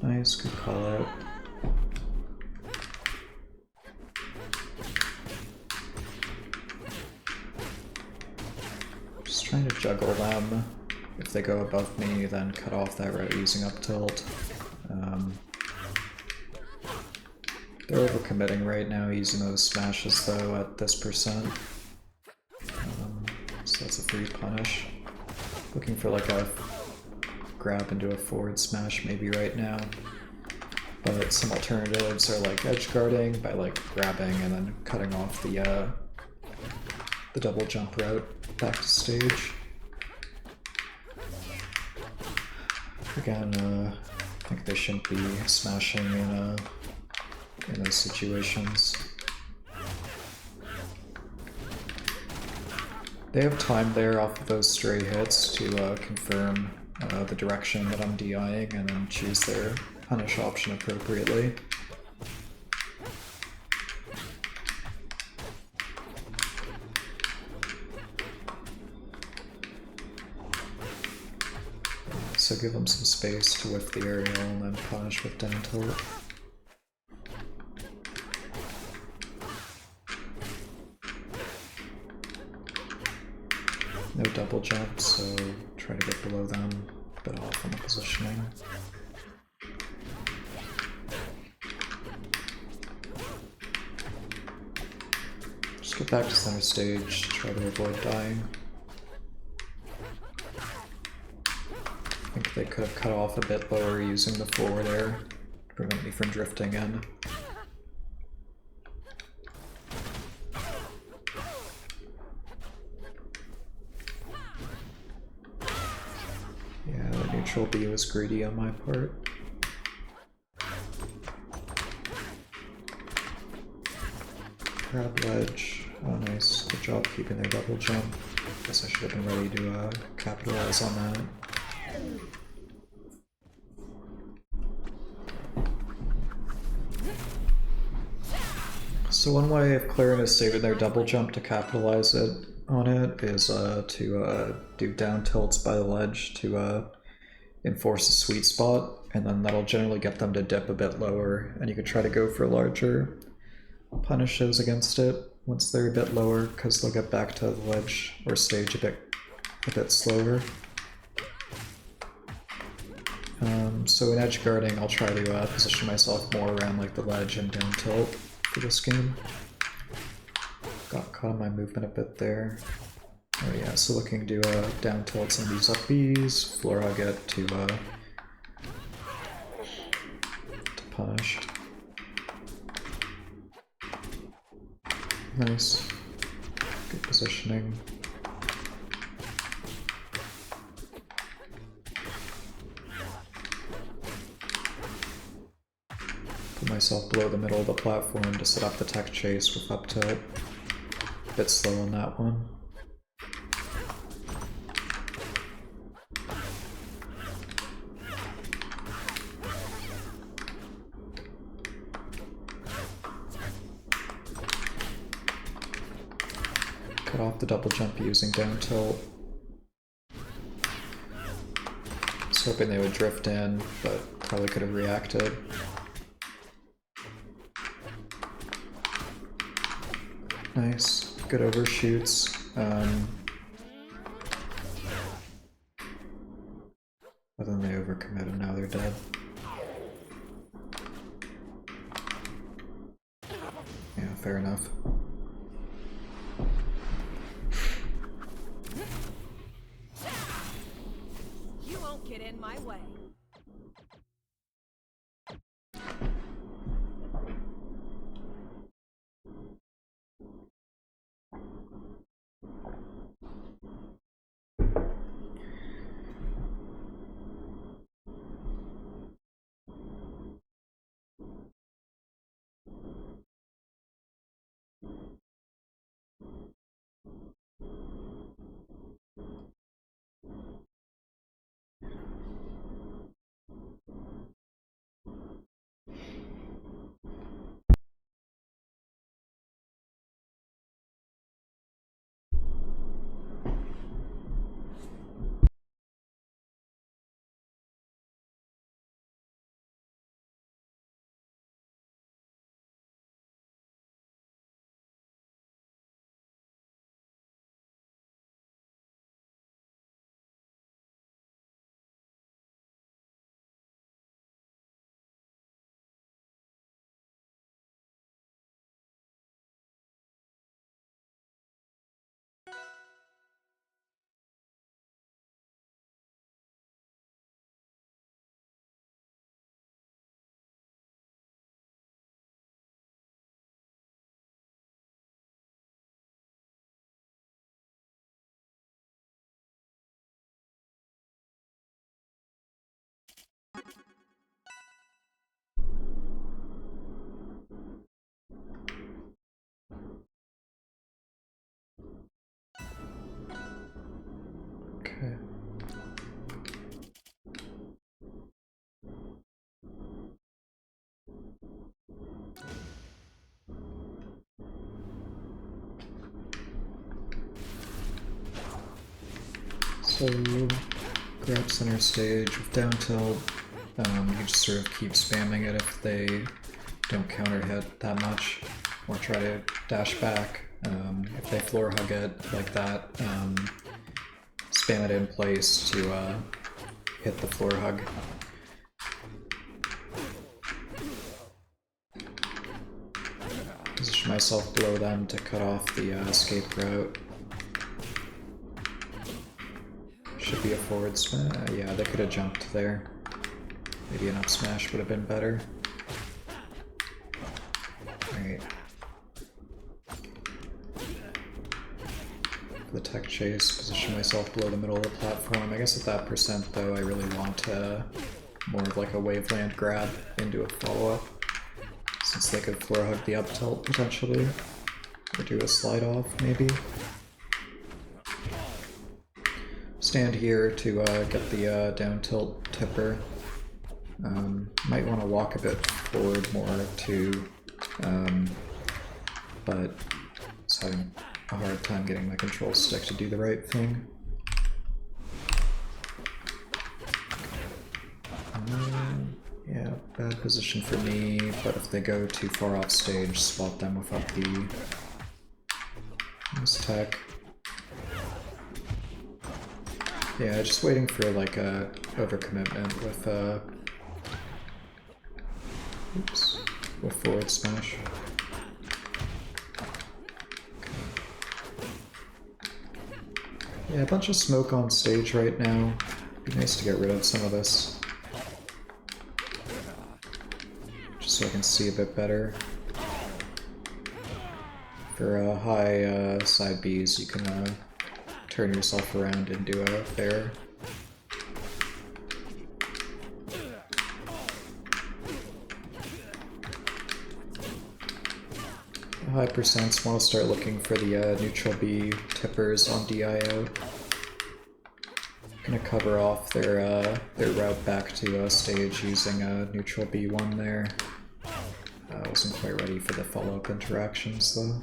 Nice, good call out. Just trying to juggle them. If they go above me, then cut off that route using up tilt. They're overcommitting right now using those smashes though at this percent. So that's a free punish. Looking for like a grab into a forward smash maybe right now. But some alternatives are like edge guarding by like grabbing and then cutting off the double jump route back to stage. Again, I think they shouldn't be smashing in those situations. They have time there off of those stray hits to confirm the direction that I'm DIing and then choose their punish option appropriately. So give them some space to whiff the aerial and then punish with down tilt. No double jump, so try to get below them, a bit off on the positioning. Just get back to center stage, try to avoid dying. I think they could have cut off a bit lower using the forward air to prevent me from drifting in. Yeah, the neutral B was greedy on my part. Grab ledge. Oh nice, good job keeping their double jump. Guess I should have been ready to capitalize on that. So one way if Clairen is saving their double jump to capitalize on it is to do down tilts by the ledge to enforce a sweet spot, and then that'll generally get them to dip a bit lower, and you could try to go for larger punishes against it once they're a bit lower, because they'll get back to the ledge or stage a bit slower. So in edge guarding, I'll try to position myself more around like the ledge and down tilt for this game. Got caught on my movement a bit there. Oh yeah, so looking to down tilt some of these up Bs, floor hug it to punish. Nice. Good positioning. Put myself below the middle of the platform to set up the tech chase with up tilt. A bit slow on that one. Cut off the double jump using down tilt. I was hoping they would drift in, but probably could have reacted. Nice, good overshoots. But then they overcommit and now they're dead. Yeah, fair enough. You won't get in my way. pull, grab center stage with down tilt. You just sort of keep spamming it if they don't counter hit that much, or try to dash back. If they floor hug it like that, spam it in place to hit the floor hug. Position myself below them to cut off the escape route. Should be a forward smash. Yeah, they could have jumped there. Maybe an up smash would have been better. Alright. The tech chase, position myself below the middle of the platform. I guess at that percent though, I really want more of like a waveland grab into a follow-up, since they could floor hug the up tilt potentially, or do a slide off maybe. Stand here to get the down tilt tipper. Might want to walk a bit forward more too, but it's having a hard time getting my control stick to do the right thing. Yeah, bad position for me, but if they go too far off stage, spot them without the this tech. Yeah, just waiting for like a overcommitment with with forward smash. Yeah, a bunch of smoke on stage right now. Be nice to get rid of some of this, just so I can see a bit better. For high side Bs, you can turn yourself around and do a fair. High percents want to start looking for the neutral B tippers on DIO. Gonna cover off their route back to stage using a neutral B1 there. Wasn't quite ready for the follow-up interactions though.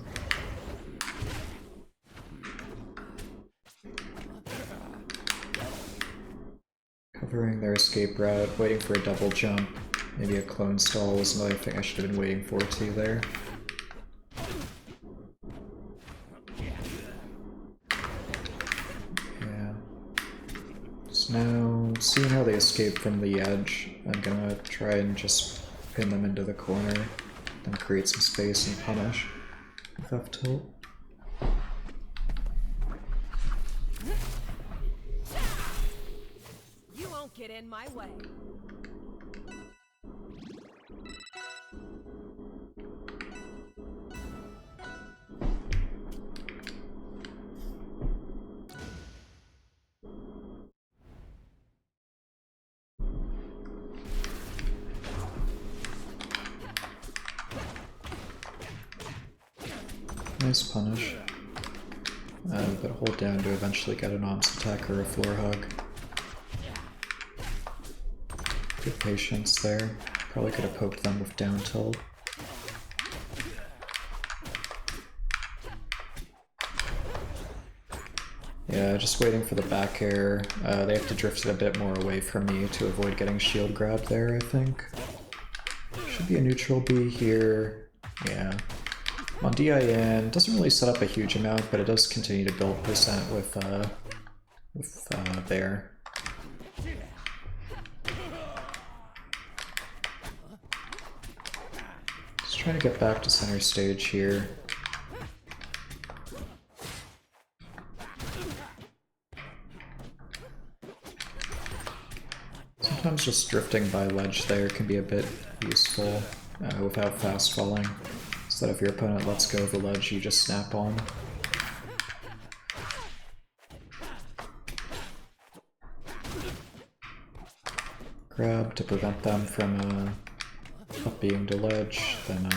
Covering their escape route, waiting for a double jump. Maybe a clone stall was another thing I should have been waiting for too there. Yeah. So now, seeing how they escape from the edge, I'm gonna try and just pin them into the corner, then create some space and punish with F tilt. Get in my way. Nice punish. But hold down to eventually get an Absa attack or a floor hug. Good patience there. Probably could have poked them with down tilt. Yeah, just waiting for the back air. They have to drift it a bit more away from me to avoid getting shield grab there, I think. Should be a neutral B here. Yeah. On DIN, doesn't really set up a huge amount, but it does continue to build percent with there. Trying to get back to center stage here. Sometimes just drifting by ledge there can be a bit useful without fast falling, so that if your opponent lets go of the ledge, you just snap on. Grab to prevent them from up being to ledge, then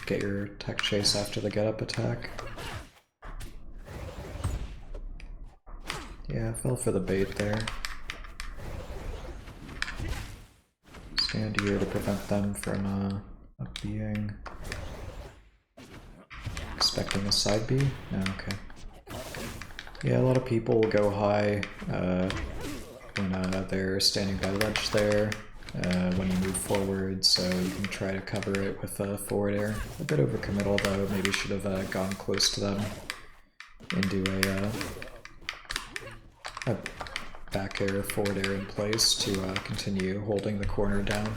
get your tech chase after the get up attack. Yeah, fell for the bait there. Stand here to prevent them from up being. Expecting a side B? No, okay. Yeah, a lot of people will go high when they're standing by the ledge there when you move forward, so you can try to cover it with forward air. A bit overcommittal though, maybe should have gone close to them and do a back air, forward air in place to continue holding the corner down.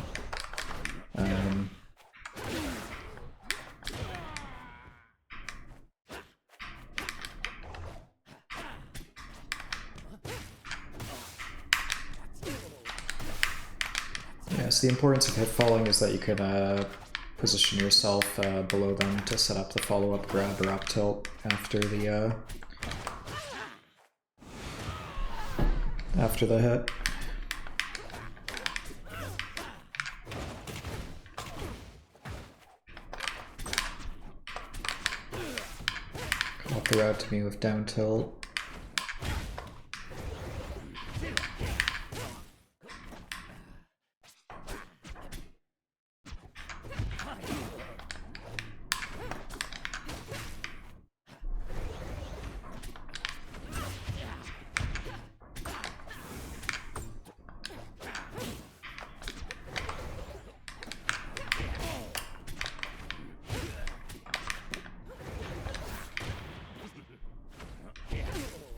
Yes, the importance of hit falling is that you can position yourself below them to set up the follow-up grab or up tilt after the hit. Come up the route to me with down tilt.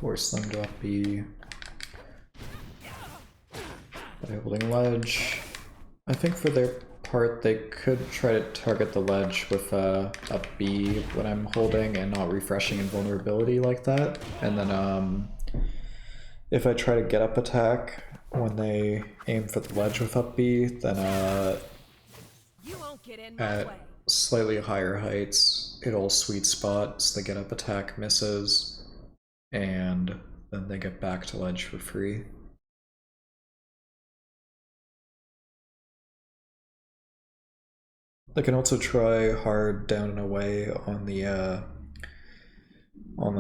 Force them to up B by holding ledge. I think for their part they could try to target the ledge with up B when I'm holding and not refreshing invulnerability like that. And then if I try to get up attack when they aim for the ledge with up B, then You won't get in my at way. slightly higher heights it'll sweet spot so the get up attack misses. And then they get back to ledge for free. They can also try hard down and away on the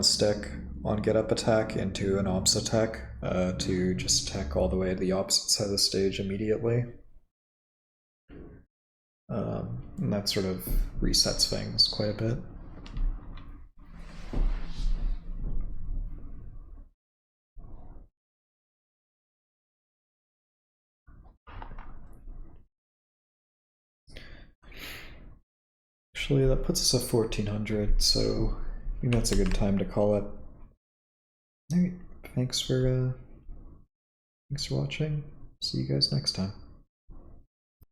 stick on get up attack into an Absa tech to just tech all the way to the opposite side of the stage immediately. And that sort of resets things quite a bit. Actually, that puts us at 1400, so I think that's a good time to call it. Alright, thanks for watching. See you guys next time.